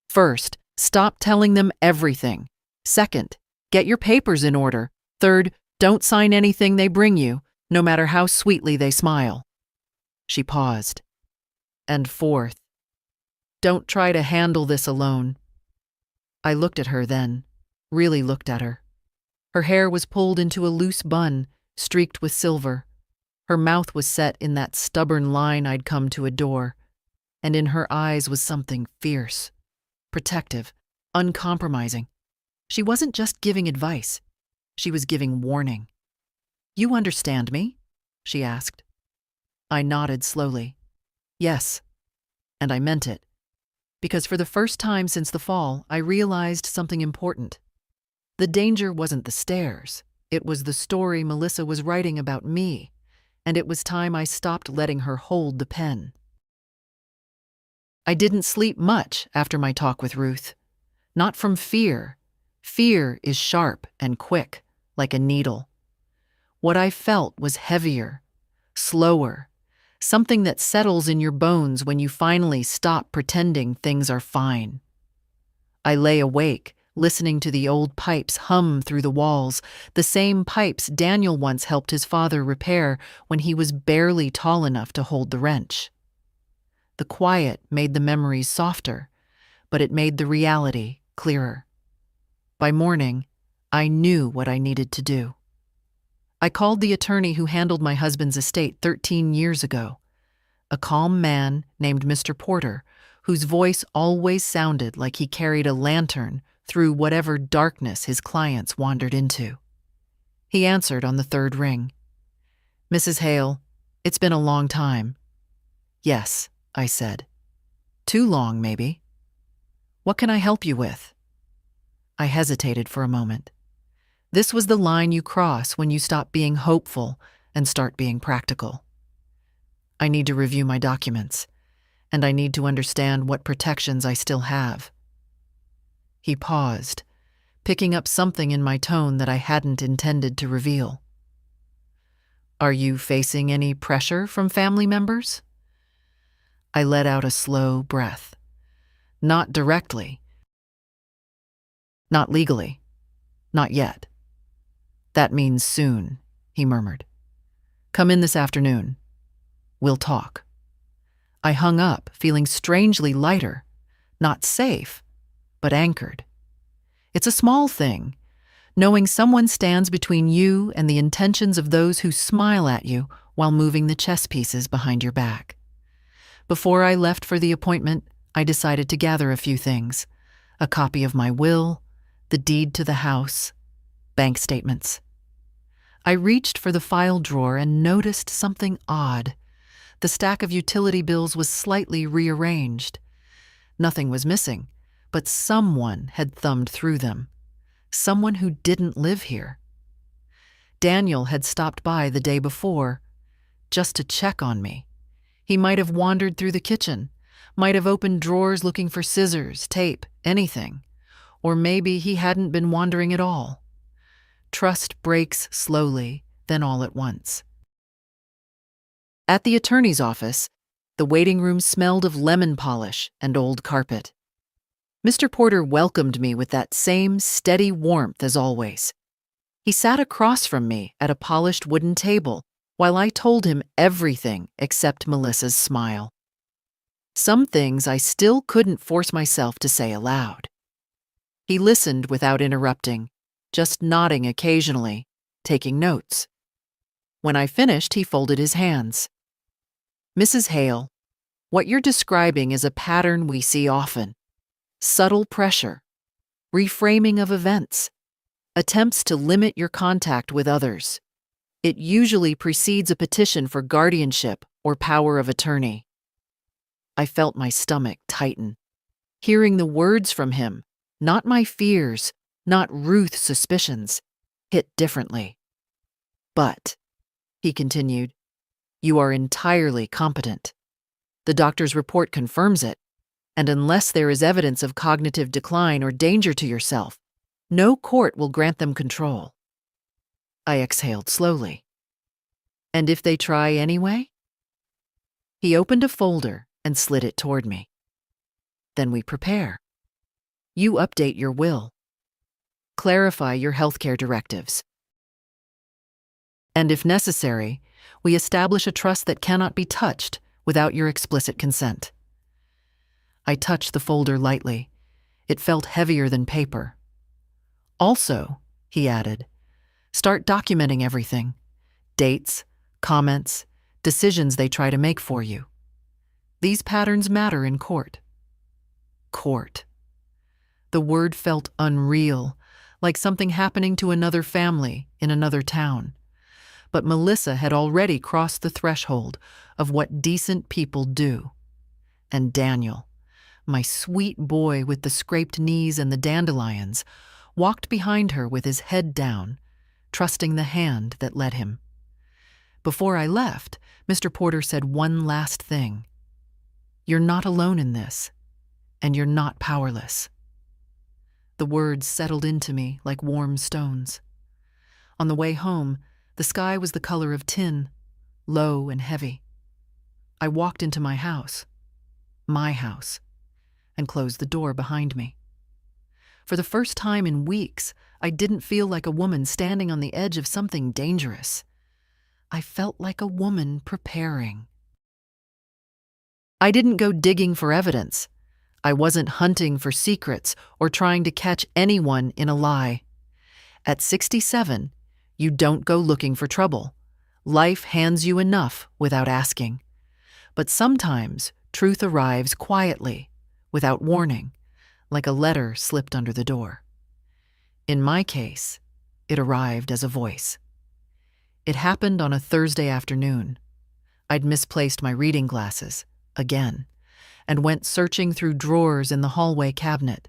First, stop telling them everything. Second, get your papers in order. Third, don't sign anything they bring you, no matter how sweetly they smile. She paused. And fourth, don't try to handle this alone. I looked at her then, really looked at her. Her hair was pulled into a loose bun, streaked with silver. Her mouth was set in that stubborn line I'd come to adore, and in her eyes was something fierce, protective, uncompromising. She wasn't just giving advice. She was giving warning. You understand me? She asked. I nodded slowly. Yes, and I meant it. Because for the first time since the fall, I realized something important. The danger wasn't the stairs. It was the story Melissa was writing about me, and it was time I stopped letting her hold the pen. I didn't sleep much after my talk with Ruth. Not from fear. Fear is sharp and quick, like a needle. What I felt was heavier, slower, something that settles in your bones when you finally stop pretending things are fine. I lay awake, listening to the old pipes hum through the walls, the same pipes Daniel once helped his father repair when he was barely tall enough to hold the wrench. The quiet made the memories softer, but it made the reality clearer. By morning, I knew what I needed to do. I called the attorney who handled my husband's estate 13 years ago, a calm man named Mr. Porter, whose voice always sounded like he carried a lantern through whatever darkness his clients wandered into. He answered on the third ring. Mrs. Hale, it's been a long time. Yes, I said. Too long, maybe. What can I help you with? I hesitated for a moment. This was the line you cross when you stop being hopeful and start being practical. I need to review my documents, and I need to understand what protections I still have. He paused, picking up something in my tone that I hadn't intended to reveal. Are you facing any pressure from family members? I let out a slow breath. Not directly. Not legally. Not yet. That means soon, he murmured. Come in this afternoon. We'll talk. I hung up, feeling strangely lighter, not safe, but anchored. It's a small thing, knowing someone stands between you and the intentions of those who smile at you while moving the chess pieces behind your back. Before I left for the appointment, I decided to gather a few things: a copy of my will, the deed to the house, bank statements. I reached for the file drawer and noticed something odd. The stack of utility bills was slightly rearranged. Nothing was missing, but someone had thumbed through them. Someone who didn't live here. Daniel had stopped by the day before, just to check on me. He might have wandered through the kitchen, might have opened drawers looking for scissors, tape, anything. Or maybe he hadn't been wandering at all. Trust breaks slowly, then all at once. At the attorney's office, the waiting room smelled of lemon polish and old carpet. Mr. Porter welcomed me with that same steady warmth as always. He sat across from me at a polished wooden table while I told him everything except Melissa's smile. Some things I still couldn't force myself to say aloud. He listened without interrupting, just nodding occasionally, taking notes. When I finished, he folded his hands. Mrs. Hale, what you're describing is a pattern we see often. Subtle pressure, reframing of events, attempts to limit your contact with others. It usually precedes a petition for guardianship or power of attorney. I felt my stomach tighten. Hearing the words from him, not my fears, not Ruth's suspicions, hit differently. But, he continued, you are entirely competent. The doctor's report confirms it, and unless there is evidence of cognitive decline or danger to yourself, no court will grant them control. I exhaled slowly. And if they try anyway? He opened a folder and slid it toward me. Then we prepare. You update your will. Clarify your healthcare directives. And if necessary, we establish a trust that cannot be touched without your explicit consent. I touched the folder lightly. It felt heavier than paper. Also, he added, start documenting everything. Dates, comments, decisions they try to make for you. These patterns matter in court. Court. The word felt unreal, like something happening to another family in another town. But Melissa had already crossed the threshold of what decent people do. And Daniel, my sweet boy with the scraped knees and the dandelions, walked behind her with his head down, trusting the hand that led him. Before I left, Mr. Porter said one last thing. You're not alone in this, and you're not powerless. The words settled into me like warm stones. On the way home, the sky was the color of tin, low and heavy. I walked into my house, and closed the door behind me. For the first time in weeks, I didn't feel like a woman standing on the edge of something dangerous. I felt like a woman preparing. I didn't go digging for evidence. I wasn't hunting for secrets or trying to catch anyone in a lie. At 67, you don't go looking for trouble. Life hands you enough without asking. But sometimes truth arrives quietly, without warning, like a letter slipped under the door. In my case, it arrived as a voice. It happened on a Thursday afternoon. I'd misplaced my reading glasses, again, and went searching through drawers in the hallway cabinet.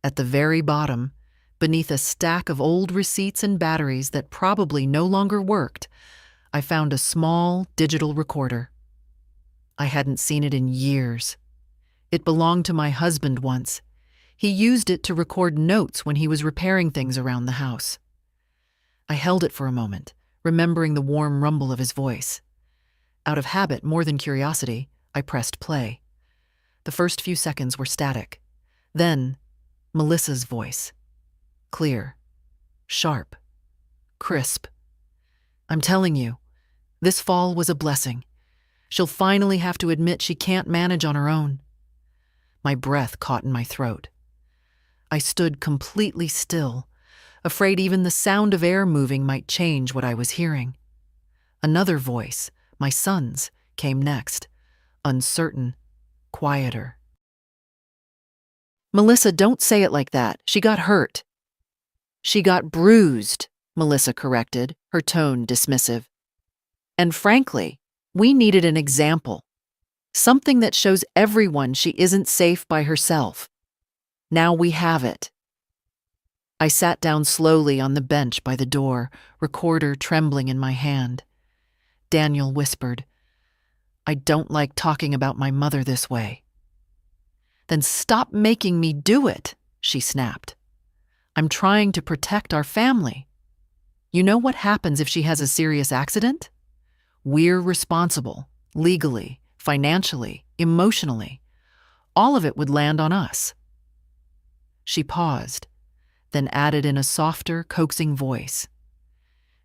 At the very bottom, beneath a stack of old receipts and batteries that probably no longer worked, I found a small digital recorder. I hadn't seen it in years. It belonged to my husband once. He used it to record notes when he was repairing things around the house. I held it for a moment, remembering the warm rumble of his voice. Out of habit more than curiosity, I pressed play. The first few seconds were static. Then, Melissa's voice. Clear, sharp, crisp. I'm telling you, this fall was a blessing. She'll finally have to admit she can't manage on her own. My breath caught in my throat. I stood completely still, afraid even the sound of air moving might change what I was hearing. Another voice, my son's, came next, uncertain, quieter. Melissa, don't say it like that. She got hurt. She got bruised, Melissa corrected, her tone dismissive. And frankly, we needed an example. Something that shows everyone she isn't safe by herself. Now we have it. I sat down slowly on the bench by the door, recorder trembling in my hand. Daniel whispered, I don't like talking about my mother this way. Then stop making me do it, she snapped. I'm trying to protect our family. You know what happens if she has a serious accident? We're responsible, legally, financially, emotionally. All of it would land on us. She paused, then added in a softer, coaxing voice.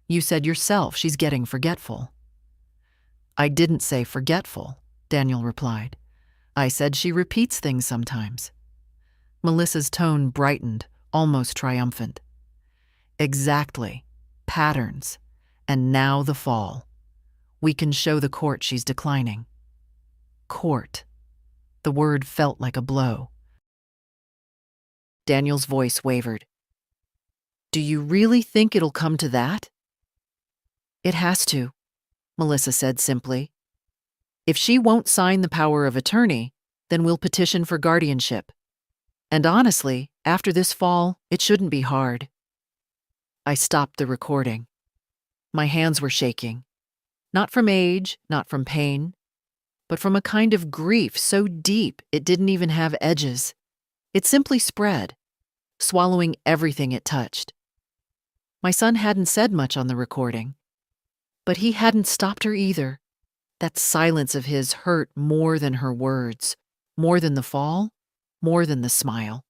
You said yourself she's getting forgetful. I didn't say forgetful, Daniel replied. I said she repeats things sometimes. Melissa's tone brightened, almost triumphant. Exactly. Patterns. And now the fall. We can show the court she's declining. Court. The word felt like a blow. Daniel's voice wavered. Do you really think it'll come to that? It has to, Melissa said simply. If she won't sign the power of attorney, then we'll petition for guardianship. And honestly, after this fall, it shouldn't be hard. I stopped the recording. My hands were shaking. Not from age, not from pain, but from a kind of grief so deep it didn't even have edges. It simply spread, swallowing everything it touched. My son hadn't said much on the recording, but he hadn't stopped her either. That silence of his hurt more than her words, more than the fall, more than the smile.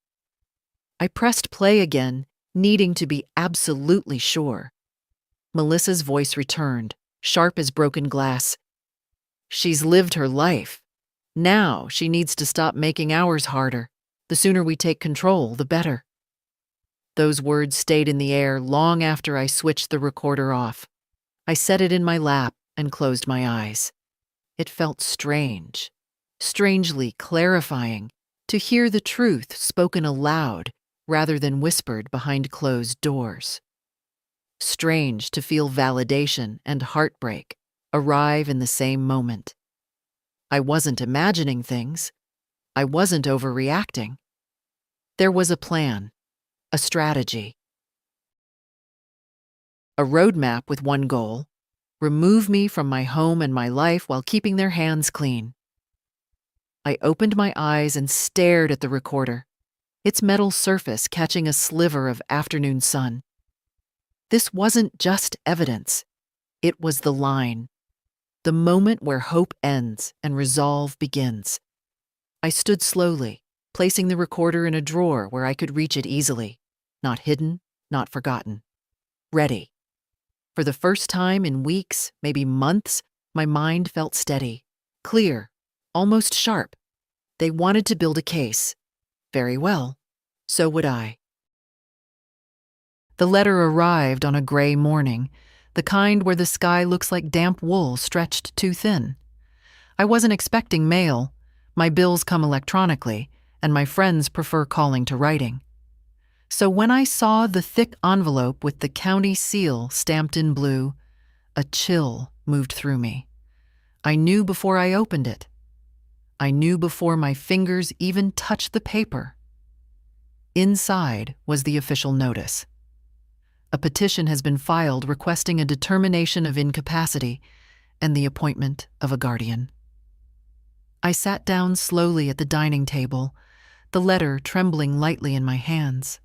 I pressed play again, needing to be absolutely sure. Melissa's voice returned, sharp as broken glass. She's lived her life. Now she needs to stop making ours harder. The sooner we take control, the better. Those words stayed in the air long after I switched the recorder off. I set it in my lap and closed my eyes. It felt strange, strangely clarifying, to hear the truth spoken aloud rather than whispered behind closed doors. Strange to feel validation and heartbreak arrive in the same moment. I wasn't imagining things. I wasn't overreacting. There was a plan, a strategy. A roadmap with one goal: remove me from my home and my life while keeping their hands clean. I opened my eyes and stared at the recorder, its metal surface catching a sliver of afternoon sun. This wasn't just evidence. It was the line, the moment where hope ends and resolve begins. I stood slowly, placing the recorder in a drawer where I could reach it easily, not hidden, not forgotten. Ready. For the first time in weeks, maybe months, my mind felt steady, clear, almost sharp. They wanted to build a case. Very well. So would I. The letter arrived on a gray morning, the kind where the sky looks like damp wool stretched too thin. I wasn't expecting mail. My bills come electronically, and my friends prefer calling to writing. So when I saw the thick envelope with the county seal stamped in blue, a chill moved through me. I knew before I opened it. I knew before my fingers even touched the paper. Inside was the official notice. A petition has been filed requesting a determination of incapacity and the appointment of a guardian. I sat down slowly at the dining table, the letter trembling lightly in my hands.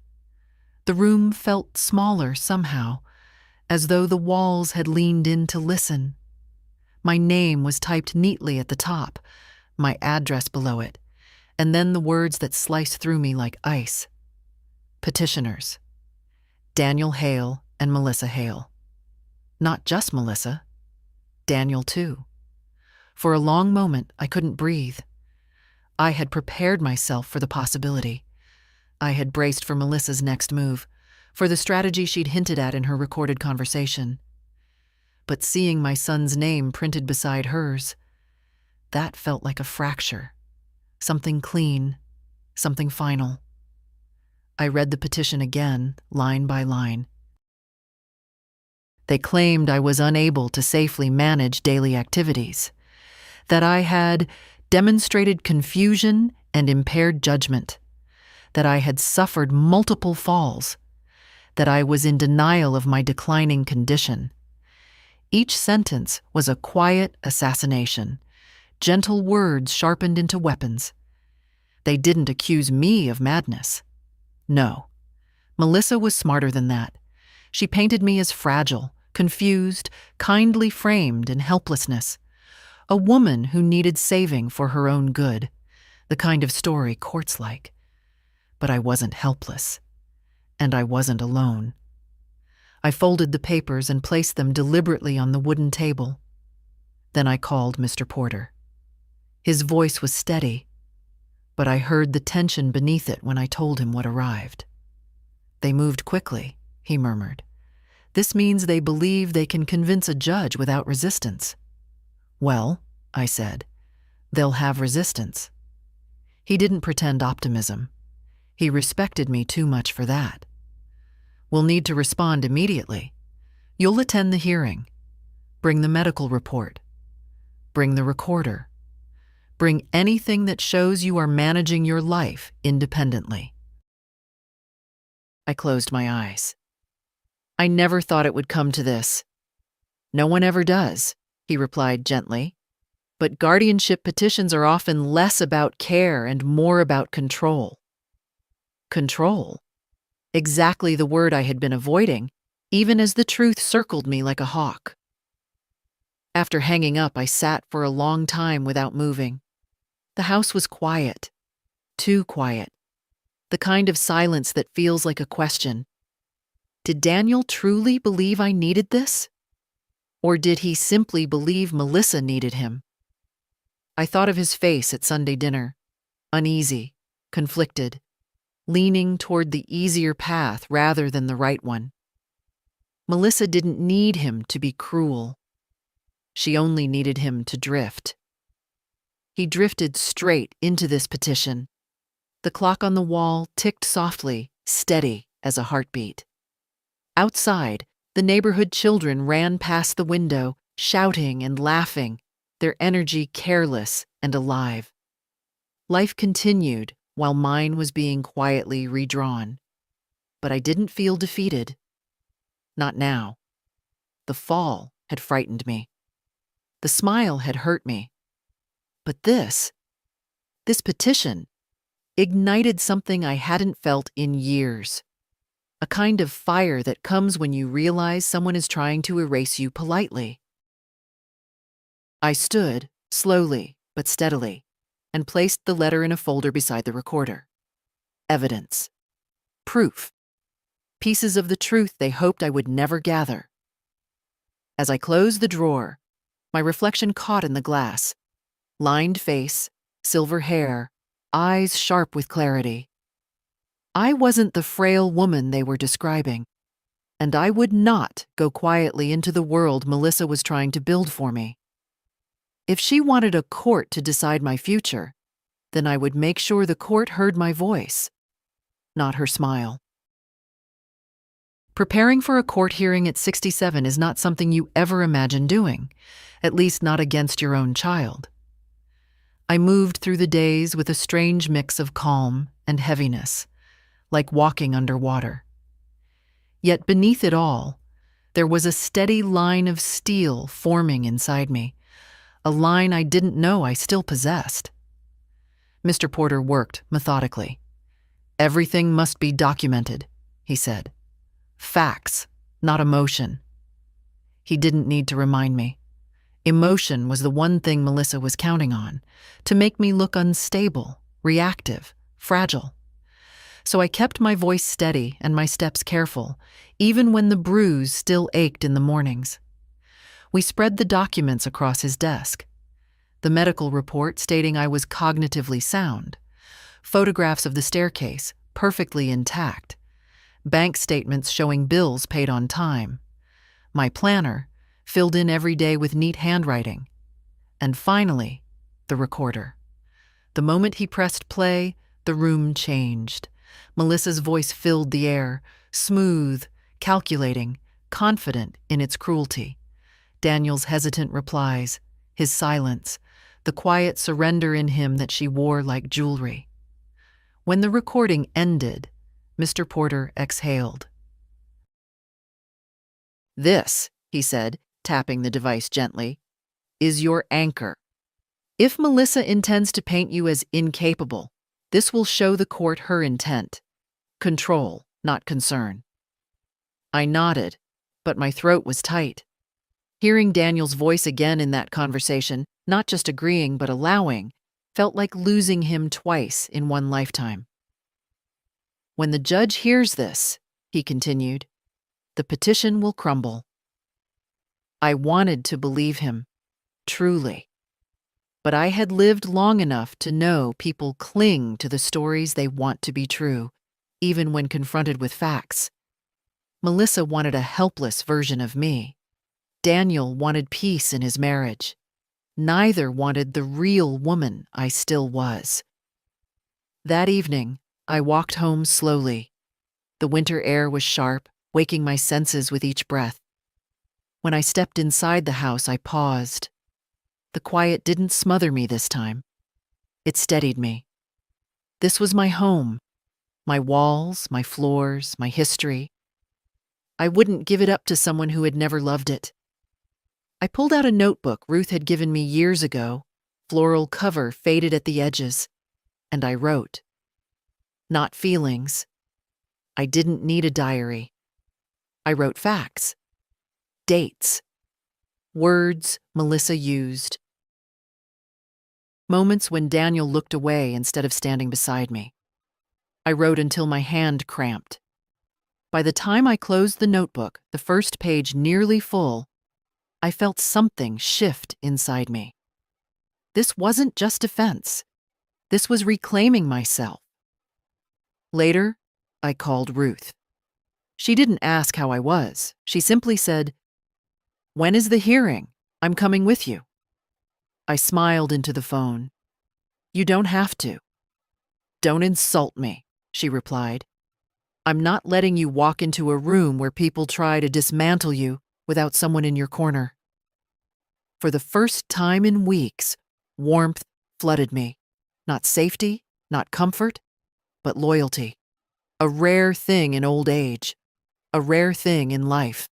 The room felt smaller somehow, as though the walls had leaned in to listen. My name was typed neatly at the top, my address below it, and then the words that sliced through me like ice. Petitioners: Daniel Hale and Melissa Hale. Not just Melissa, Daniel too. For a long moment, I couldn't breathe. I had prepared myself for the possibility. I had braced for Melissa's next move, for the strategy she'd hinted at in her recorded conversation. But seeing my son's name printed beside hers, that felt like a fracture. Something clean, something final. I read the petition again, line by line. They claimed I was unable to safely manage daily activities, that I had demonstrated confusion and impaired judgment, that I had suffered multiple falls, that I was in denial of my declining condition. Each sentence was a quiet assassination, gentle words sharpened into weapons. They didn't accuse me of madness. No, Melissa was smarter than that. She painted me as fragile, confused, kindly framed in helplessness. A woman who needed saving for her own good, the kind of story courts like. But I wasn't helpless, and I wasn't alone. I folded the papers and placed them deliberately on the wooden table. Then I called Mr. Porter. His voice was steady, but I heard the tension beneath it when I told him what arrived. They moved quickly, he murmured. This means they believe they can convince a judge without resistance. Well, I said, they'll have resistance. He didn't pretend optimism. He respected me too much for that. We'll need to respond immediately. You'll attend the hearing. Bring the medical report. Bring the recorder. Bring anything that shows you are managing your life independently. I closed my eyes. I never thought it would come to this. No one ever does, he replied gently. But guardianship petitions are often less about care and more about control. Control? Exactly the word I had been avoiding, even as the truth circled me like a hawk. After hanging up, I sat for a long time without moving. The house was quiet, too quiet, the kind of silence that feels like a question. Did Daniel truly believe I needed this? Or did he simply believe Melissa needed him? I thought of his face at Sunday dinner, uneasy, conflicted, leaning toward the easier path rather than the right one. Melissa didn't need him to be cruel. She only needed him to drift. He drifted straight into this petition. The clock on the wall ticked softly, steady as a heartbeat. Outside, the neighborhood children ran past the window, shouting and laughing, their energy careless and alive. Life continued while mine was being quietly redrawn. But I didn't feel defeated. Not now. The fall had frightened me. The smile had hurt me. But this petition, ignited something I hadn't felt in years. A kind of fire that comes when you realize someone is trying to erase you politely. I stood, slowly but steadily, and placed the letter in a folder beside the recorder. Evidence. Proof. Pieces of the truth they hoped I would never gather. As I closed the drawer, my reflection caught in the glass. Lined face, silver hair, eyes sharp with clarity. I wasn't the frail woman they were describing, and I would not go quietly into the world Melissa was trying to build for me. If she wanted a court to decide my future, then I would make sure the court heard my voice, not her smile. Preparing for a court hearing at 67 is not something you ever imagine doing, at least not against your own child. I moved through the days with a strange mix of calm and heaviness, like walking underwater. Yet beneath it all, there was a steady line of steel forming inside me, a line I didn't know I still possessed. Mr. Porter worked methodically. "Everything must be documented," he said. "Facts, not emotion." He didn't need to remind me. Emotion was the one thing Melissa was counting on, to make me look unstable, reactive, fragile. So I kept my voice steady and my steps careful, even when the bruise still ached in the mornings. We spread the documents across his desk. The medical report stating I was cognitively sound, photographs of the staircase, perfectly intact, bank statements showing bills paid on time, my planner, filled in every day with neat handwriting, and finally, the recorder. The moment he pressed play, the room changed. Melissa's voice filled the air, smooth, calculating, confident in its cruelty. Daniel's hesitant replies, his silence, the quiet surrender in him that she wore like jewelry. When the recording ended, Mr. Porter exhaled. "This," he said, tapping the device gently, "is your anchor. If Melissa intends to paint you as incapable, this will show the court her intent. Control, not concern." I nodded, but my throat was tight. Hearing Daniel's voice again in that conversation, not just agreeing but allowing, felt like losing him twice in one lifetime. "When the judge hears this," he continued, "the petition will crumble." I wanted to believe him, truly. But I had lived long enough to know people cling to the stories they want to be true, even when confronted with facts. Melissa wanted a helpless version of me. Daniel wanted peace in his marriage. Neither wanted the real woman I still was. That evening, I walked home slowly. The winter air was sharp, waking my senses with each breath. When I stepped inside the house, I paused. The quiet didn't smother me this time. It steadied me. This was my home, my walls, my floors, my history. I wouldn't give it up to someone who had never loved it. I pulled out a notebook Ruth had given me years ago, floral cover faded at the edges, and I wrote. Not feelings. I didn't need a diary. I wrote facts. Dates. Words Melissa used. Moments when Daniel looked away instead of standing beside me. I wrote until my hand cramped. By the time I closed the notebook, the first page nearly full, I felt something shift inside me. This wasn't just defense. This was reclaiming myself. Later, I called Ruth. She didn't ask how I was. She simply said, "When is the hearing? I'm coming with you." I smiled into the phone. "You don't have to." "Don't insult me," she replied. "I'm not letting you walk into a room where people try to dismantle you without someone in your corner." For the first time in weeks, warmth flooded me. Not safety, not comfort, but loyalty. A rare thing in old age. A rare thing in life.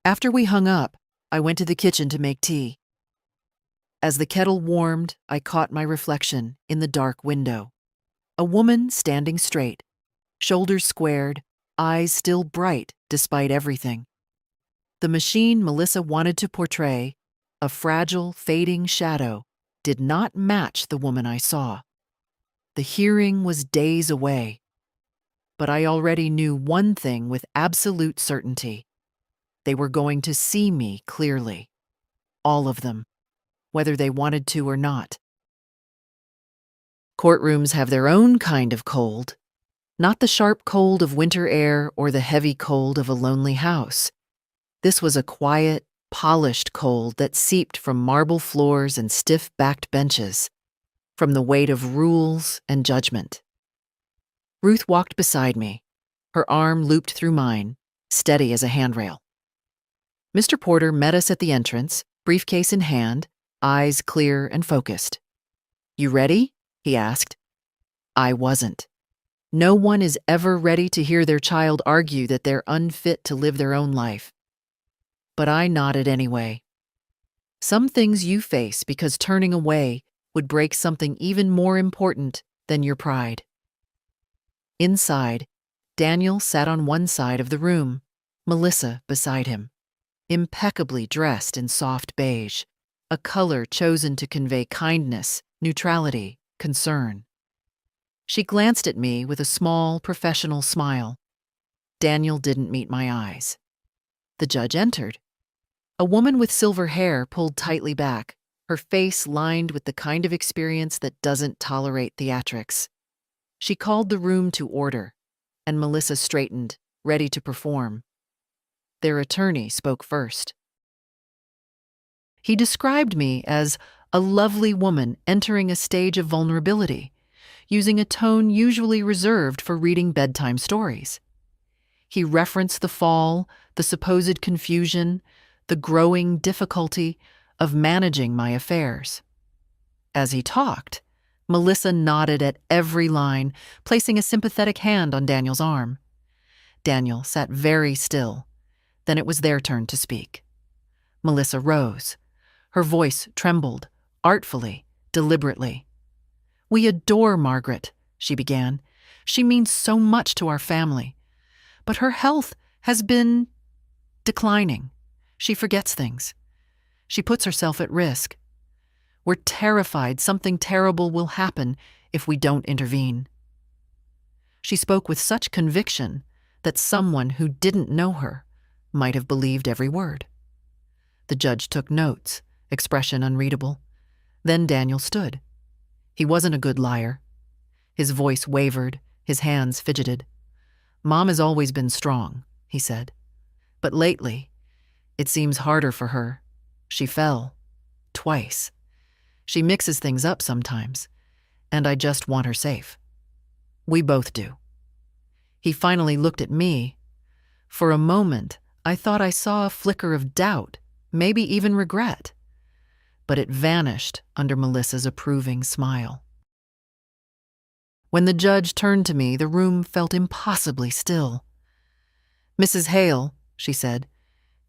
After we hung up, I went to the kitchen to make tea. As the kettle warmed, I caught my reflection in the dark window. A woman standing straight, shoulders squared, eyes still bright despite everything. The machine Melissa wanted to portray, a fragile, fading shadow, did not match the woman I saw. The hearing was days away, but I already knew one thing with absolute certainty. They were going to see me clearly. All of them, whether they wanted to or not. Courtrooms have their own kind of cold, not the sharp cold of winter air or the heavy cold of a lonely house. This was a quiet, polished cold that seeped from marble floors and stiff-backed benches, from the weight of rules and judgment. Ruth walked beside me, Her arm looped through mine, steady as a handrail. Mr. Porter met us at the entrance, briefcase in hand, eyes clear and focused. "You ready?" he asked. I wasn't. No one is ever ready to hear their child argue that they're unfit to live their own life. But I nodded anyway. Some things you face because turning away would break something even more important than your pride. Inside, Daniel sat on one side of the room, Melissa beside him, impeccably dressed in soft beige, a color chosen to convey kindness, neutrality, concern. She glanced at me with a small, professional smile. Daniel didn't meet my eyes. The judge entered. A woman with silver hair pulled tightly back, her face lined with the kind of experience that doesn't tolerate theatrics. She called the room to order, and Melissa straightened, ready to perform. Their attorney spoke first. He described me as a lovely woman entering a stage of vulnerability, using a tone usually reserved for reading bedtime stories. He referenced the fall, the supposed confusion, the growing difficulty of managing my affairs. As he talked, Melissa nodded at every line, placing a sympathetic hand on Daniel's arm. Daniel sat very still. Then it was their turn to speak. Melissa rose. Her voice trembled, artfully, deliberately. "We adore Margaret," she began. "She means so much to our family. But her health has been declining. She forgets things. She puts herself at risk. We're terrified something terrible will happen if we don't intervene." She spoke with such conviction that someone who didn't know her might have believed every word. The judge took notes, expression unreadable. Then Daniel stood. He wasn't a good liar. His voice wavered, his hands fidgeted. "Mom has always been strong," he said. "But lately, it seems harder for her. She fell. Twice. She mixes things up sometimes, and I just want her safe. We both do." He finally looked at me. For a moment, I thought I saw a flicker of doubt, maybe even regret. But it vanished under Melissa's approving smile. When the judge turned to me, the room felt impossibly still. "Mrs. Hale," she said,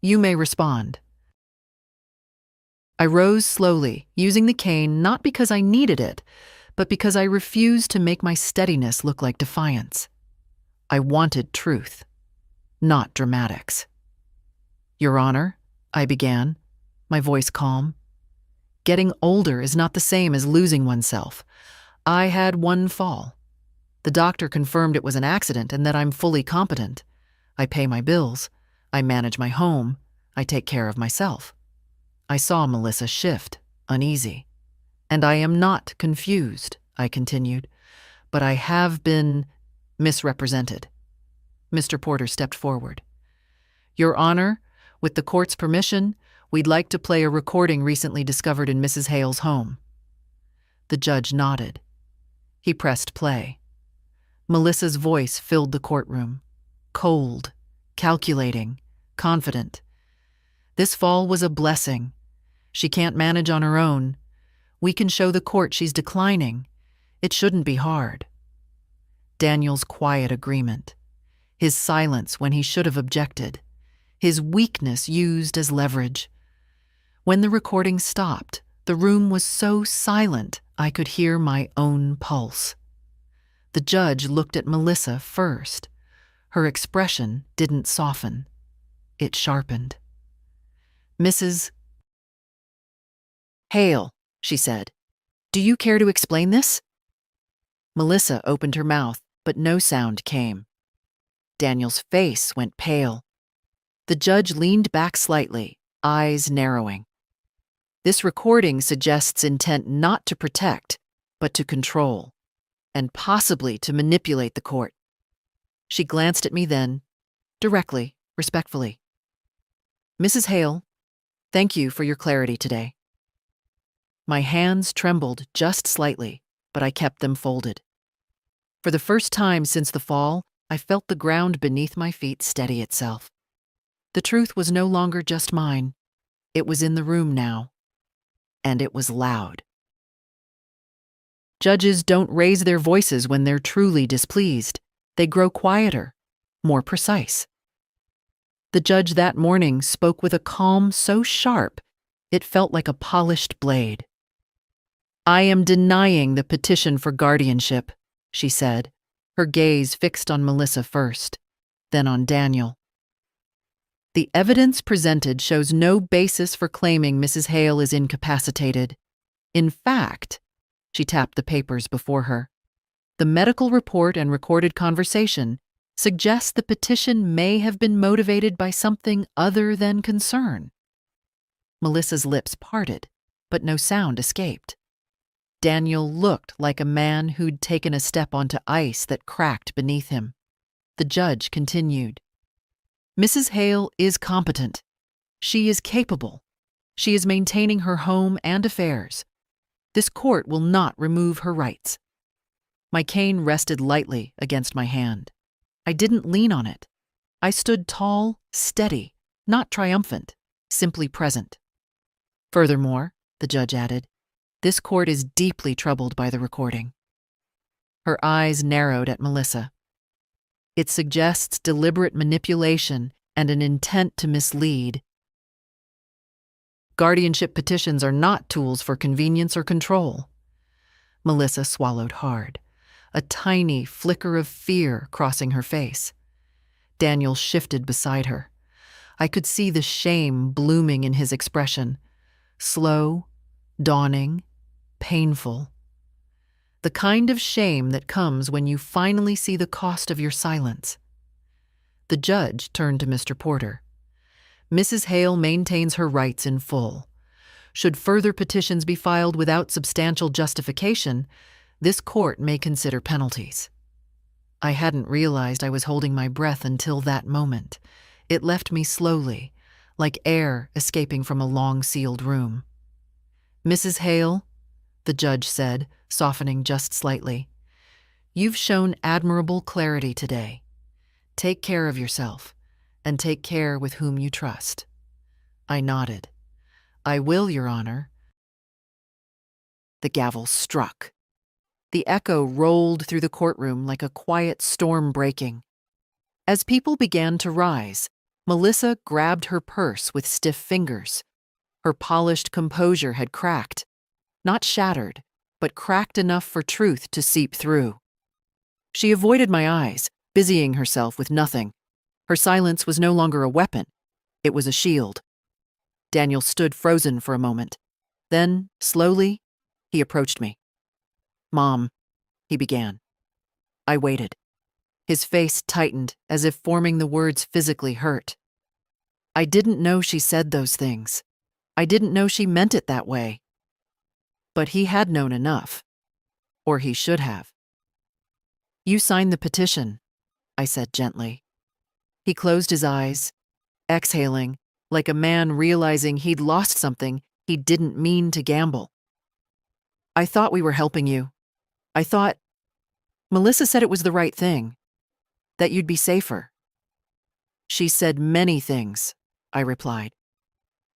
"you may respond." I rose slowly, using the cane not because I needed it, but because I refused to make my steadiness look like defiance. I wanted truth, not dramatics. "Your Honor," I began, my voice calm. "Getting older is not the same as losing oneself. I had one fall. The doctor confirmed it was an accident and that I'm fully competent. I pay my bills. I manage my home. I take care of myself." I saw Melissa shift, uneasy. "And I am not confused," I continued, "but I have been misrepresented." Mr. Porter stepped forward. "Your Honor, with the court's permission, we'd like to play a recording recently discovered in Mrs. Hale's home." The judge nodded. He pressed play. Melissa's voice filled the courtroom. Cold, calculating, confident. "This fall was a blessing. She can't manage on her own. We can show the court she's declining. It shouldn't be hard." Daniel's quiet agreement. His silence when he should have objected. His weakness used as leverage. When the recording stopped, the room was so silent I could hear my own pulse. The judge looked at Melissa first. Her expression didn't soften. It sharpened. "Mrs. Hale," she said, "do you care to explain this?" Melissa opened her mouth, but no sound came. Daniel's face went pale. The judge leaned back slightly, eyes narrowing. "This recording suggests intent not to protect, but to control, and possibly to manipulate the court." She glanced at me then, directly, respectfully. "Mrs. Hale, thank you for your clarity today." My hands trembled just slightly, but I kept them folded. For the first time since the fall, I felt the ground beneath my feet steady itself. The truth was no longer just mine. It was in the room now. And it was loud. Judges don't raise their voices when they're truly displeased. They grow quieter, more precise. The judge that morning spoke with a calm so sharp it felt like a polished blade. "I am denying the petition for guardianship," she said, her gaze fixed on Melissa first, then on Daniel. "The evidence presented shows no basis for claiming Mrs. Hale is incapacitated. In fact," she tapped the papers before her, "the medical report and recorded conversation suggest the petition may have been motivated by something other than concern." Melissa's lips parted, but no sound escaped. Daniel looked like a man who'd taken a step onto ice that cracked beneath him. The judge continued. "Mrs. Hale is competent. She is capable. She is maintaining her home and affairs. This court will not remove her rights." My cane rested lightly against my hand. I didn't lean on it. I stood tall, steady, not triumphant, simply present. "Furthermore," the judge added, "this court is deeply troubled by the recording." Her eyes narrowed at Melissa. "It suggests deliberate manipulation and an intent to mislead. Guardianship petitions are not tools for convenience or control." Melissa swallowed hard, a tiny flicker of fear crossing her face. Daniel shifted beside her. I could see the shame blooming in his expression. Slow, dawning, painful. The kind of shame that comes when you finally see the cost of your silence. The judge turned to Mr. Porter. "Mrs. Hale maintains her rights in full. Should further petitions be filed without substantial justification, this court may consider penalties." I hadn't realized I was holding my breath until that moment. It left me slowly, like air escaping from a long-sealed room. "Mrs. Hale," the judge said, softening just slightly, "you've shown admirable clarity today. Take care of yourself, and take care with whom you trust." I nodded. "I will, Your Honor." The gavel struck. The echo rolled through the courtroom like a quiet storm breaking. As people began to rise, Melissa grabbed her purse with stiff fingers. Her polished composure had cracked. Not shattered, but cracked enough for truth to seep through. She avoided my eyes, busying herself with nothing. Her silence was no longer a weapon. It was a shield. Daniel stood frozen for a moment. Then, slowly, he approached me. "Mom," he began. I waited. His face tightened, as if forming the words physically hurt. "I didn't know she said those things. I didn't know she meant it that way." But he had known enough. Or he should have. "You signed the petition," I said gently. He closed his eyes, exhaling, like a man realizing he'd lost something he didn't mean to gamble. "I thought we were helping you. I thought Melissa said it was the right thing, that you'd be safer." "She said many things," I replied.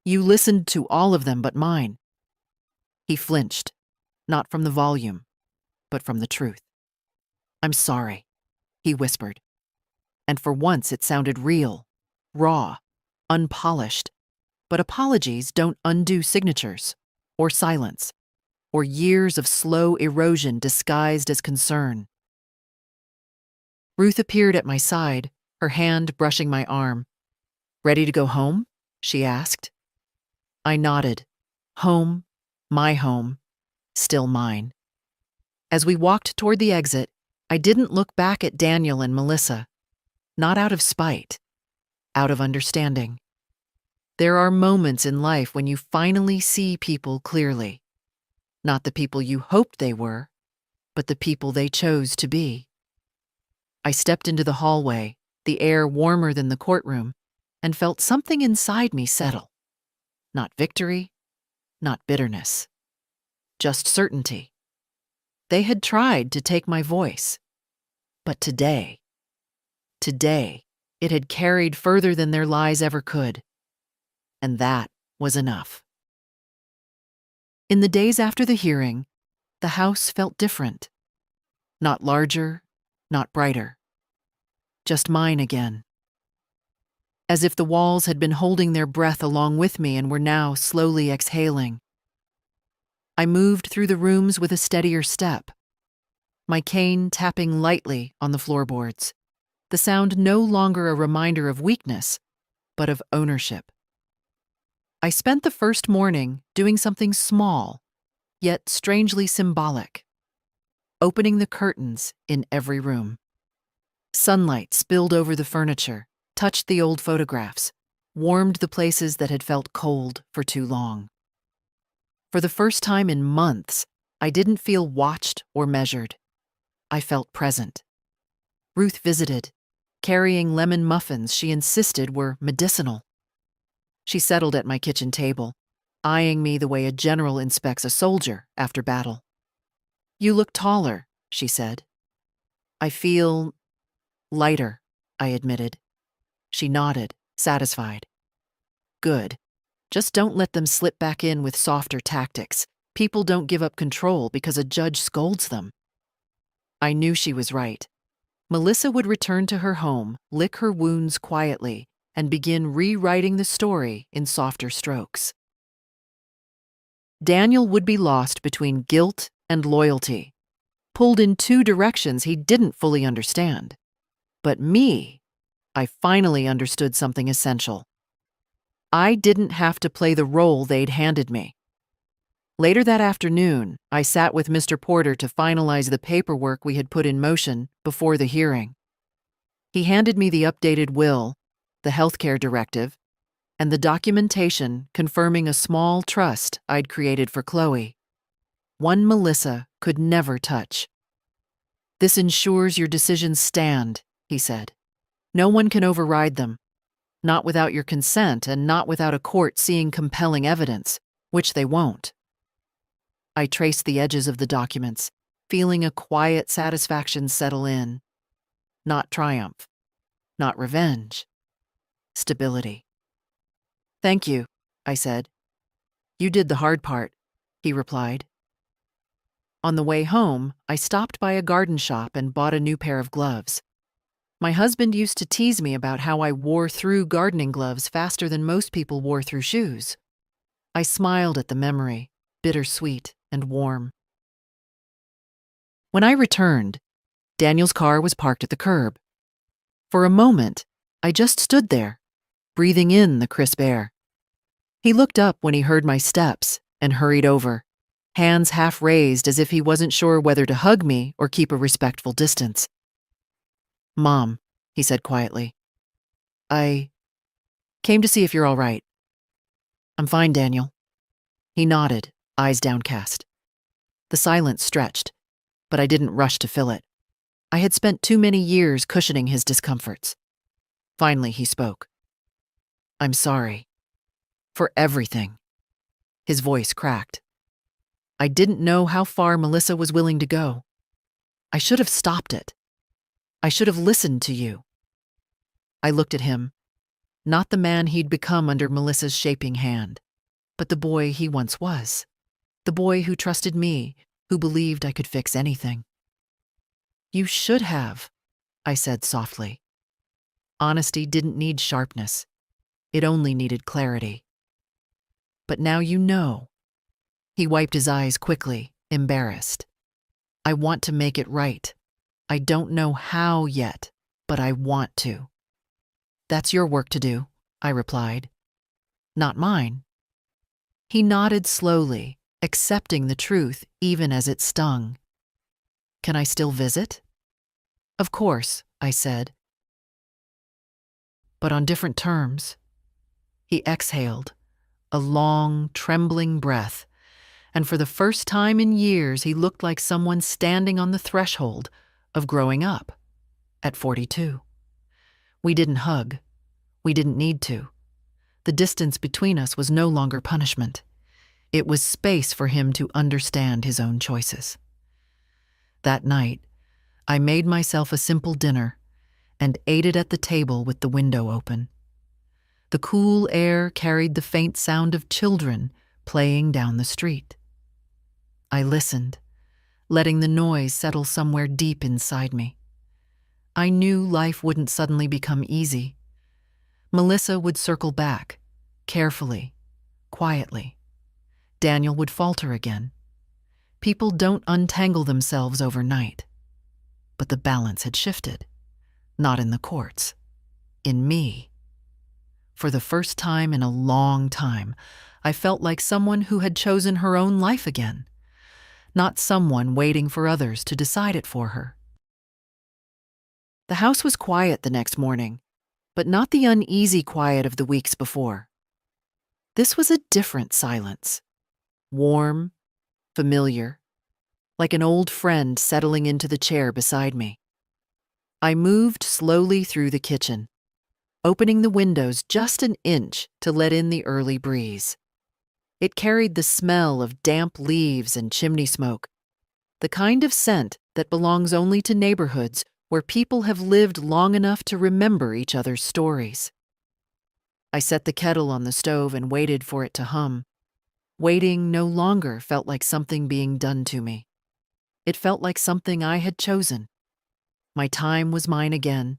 "You listened to all of them but mine." He flinched, not from the volume, but from the truth. "I'm sorry," he whispered. And for once it sounded real, raw, unpolished. But apologies don't undo signatures, or silence, or years of slow erosion disguised as concern. Ruth appeared at my side, her hand brushing my arm. "Ready to go home?" she asked. I nodded. Home, my home, still mine. As we walked toward the exit, I didn't look back at Daniel and Melissa. Not out of spite, out of understanding. There are moments in life when you finally see people clearly. Not the people you hoped they were, but the people they chose to be. I stepped into the hallway, the air warmer than the courtroom, and felt something inside me settle. Not victory, not bitterness. Just certainty. They had tried to take my voice. But today, Today, it had carried further than their lies ever could. And that was enough. In the days after the hearing, the house felt different. Not larger, not brighter. Just mine again. As if the walls had been holding their breath along with me and were now slowly exhaling. I moved through the rooms with a steadier step, my cane tapping lightly on the floorboards, the sound no longer a reminder of weakness, but of ownership. I spent the first morning doing something small, yet strangely symbolic, opening the curtains in every room. Sunlight spilled over the furniture, touched the old photographs, warmed the places that had felt cold for too long. For the first time in months, I didn't feel watched or measured. I felt present. Ruth visited, carrying lemon muffins she insisted were medicinal. She settled at my kitchen table, eyeing me the way a general inspects a soldier after battle. "You look taller," she said. "I feel lighter," I admitted. She nodded, satisfied. "Good. Just don't let them slip back in with softer tactics. People don't give up control because a judge scolds them." I knew she was right. Melissa would return to her home, lick her wounds quietly, and begin rewriting the story in softer strokes. Daniel would be lost between guilt and loyalty, pulled in two directions he didn't fully understand. But me, I finally understood something essential. I didn't have to play the role they'd handed me. Later that afternoon, I sat with Mr. Porter to finalize the paperwork we had put in motion before the hearing. He handed me the updated will, the healthcare directive, and the documentation confirming a small trust I'd created for Chloe. One Melissa could never touch. "This ensures your decisions stand," he said. "No one can override them. Not without your consent and not without a court seeing compelling evidence, which they won't." I traced the edges of the documents, feeling a quiet satisfaction settle in. Not triumph, not revenge, stability. "Thank you," I said. "You did the hard part," he replied. On the way home, I stopped by a garden shop and bought a new pair of gloves. My husband used to tease me about how I wore through gardening gloves faster than most people wore through shoes. I smiled at the memory, bittersweet and warm. When I returned, Daniel's car was parked at the curb. For a moment, I just stood there, breathing in the crisp air. He looked up when he heard my steps and hurried over, hands half raised as if he wasn't sure whether to hug me or keep a respectful distance. "Mom," he said quietly, "I came to see if you're all right." "I'm fine, Daniel." He nodded, eyes downcast. The silence stretched, but I didn't rush to fill it. I had spent too many years cushioning his discomforts. Finally, he spoke. "I'm sorry. For everything." His voice cracked. I didn't know how far Melissa was willing to go. I should have stopped it. I should have listened to you. I looked at him, not the man he'd become under Melissa's shaping hand, but the boy he once was. The boy who trusted me, who believed I could fix anything. "You should have," I said softly. Honesty didn't need sharpness. It only needed clarity. "But now you know." He wiped his eyes quickly, embarrassed. "I want to make it right. I don't know how yet, but I want to." "That's your work to do," I replied. "Not mine." He nodded slowly, accepting the truth even as it stung. "Can I still visit?" "Of course," I said. "But on different terms." He exhaled, a long, trembling breath, and for the first time in years he looked like someone standing on the threshold of growing up, at 42. We didn't hug. We didn't need to. The distance between us was no longer punishment. It was space for him to understand his own choices. That night, I made myself a simple dinner and ate it at the table with the window open. The cool air carried the faint sound of children playing down the street. I listened, letting the noise settle somewhere deep inside me. I knew life wouldn't suddenly become easy. Melissa would circle back, carefully, quietly. Daniel would falter again. People don't untangle themselves overnight. But the balance had shifted. Not in the courts. In me. For the first time in a long time, I felt like someone who had chosen her own life again. Not someone waiting for others to decide it for her. The house was quiet the next morning, but not the uneasy quiet of the weeks before. This was a different silence. Warm, familiar, like an old friend settling into the chair beside me. I moved slowly through the kitchen, opening the windows just an inch to let in the early breeze. It carried the smell of damp leaves and chimney smoke, the kind of scent that belongs only to neighborhoods where people have lived long enough to remember each other's stories. I set the kettle on the stove and waited for it to hum. Waiting no longer felt like something being done to me. It felt like something I had chosen. My time was mine again.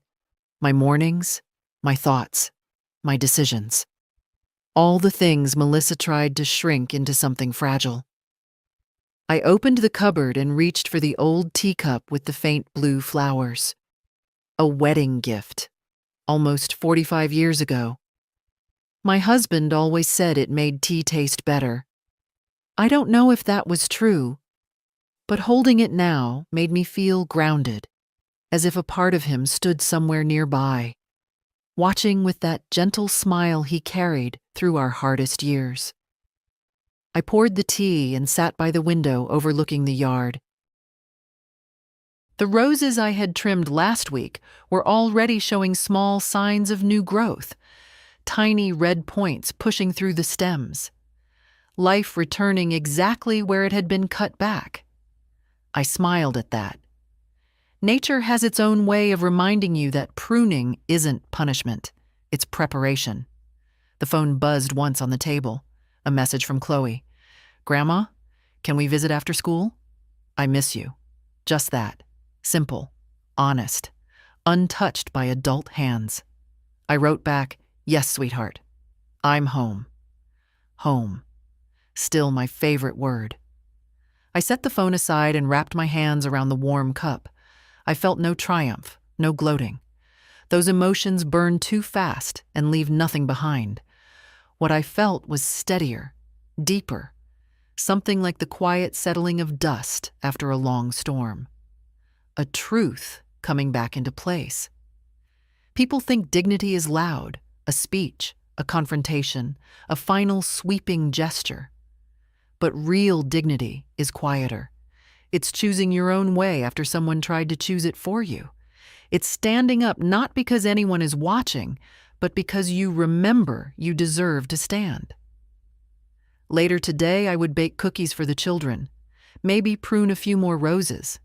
My mornings, my thoughts, my decisions. All the things Melissa tried to shrink into something fragile. I opened the cupboard and reached for the old teacup with the faint blue flowers. A wedding gift, almost 45 years ago. My husband always said it made tea taste better. I don't know if that was true, but holding it now made me feel grounded, as if a part of him stood somewhere nearby, watching with that gentle smile he carried through our hardest years. I poured the tea and sat by the window overlooking the yard. The roses I had trimmed last week were already showing small signs of new growth, tiny red points pushing through the stems, life returning exactly where it had been cut back. I smiled at that. Nature has its own way of reminding you that pruning isn't punishment, it's preparation. The phone buzzed once on the table. A message from Chloe. "Grandma, can we visit after school? I miss you." Just that. Simple, honest, untouched by adult hands. I wrote back, "Yes, sweetheart. I'm home." Home. Still my favorite word. I set the phone aside and wrapped my hands around the warm cup. I felt no triumph, no gloating. Those emotions burn too fast and leave nothing behind. What I felt was steadier, deeper, something like the quiet settling of dust after a long storm. A truth coming back into place. People think dignity is loud, a speech, a confrontation, a final sweeping gesture. But real dignity is quieter. It's choosing your own way after someone tried to choose it for you. It's standing up not because anyone is watching, but because you remember you deserve to stand. Later today, I would bake cookies for the children, maybe prune a few more roses.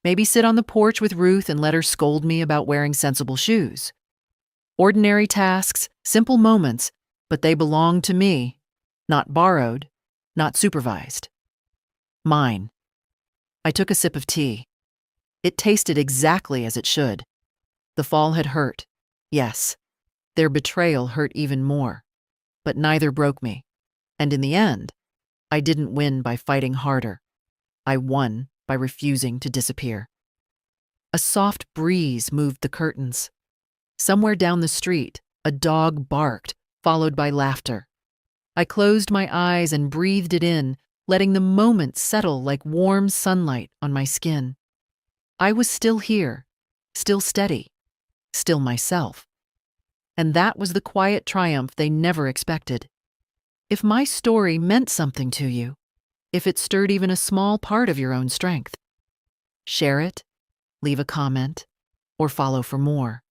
Maybe sit on the porch with Ruth and let her scold me about wearing sensible shoes. Ordinary tasks, simple moments, but they belong to me, not borrowed, not supervised. Mine. I took a sip of tea. It tasted exactly as it should. The fall had hurt. Yes, their betrayal hurt even more. But neither broke me. And in the end, I didn't win by fighting harder. I won by refusing to disappear. A soft breeze moved the curtains. Somewhere down the street, a dog barked, followed by laughter. I closed my eyes and breathed it in, letting the moment settle like warm sunlight on my skin. I was still here, still steady, still myself. And that was the quiet triumph they never expected. If my story meant something to you, if it stirred even a small part of your own strength, share it, leave a comment, or follow for more.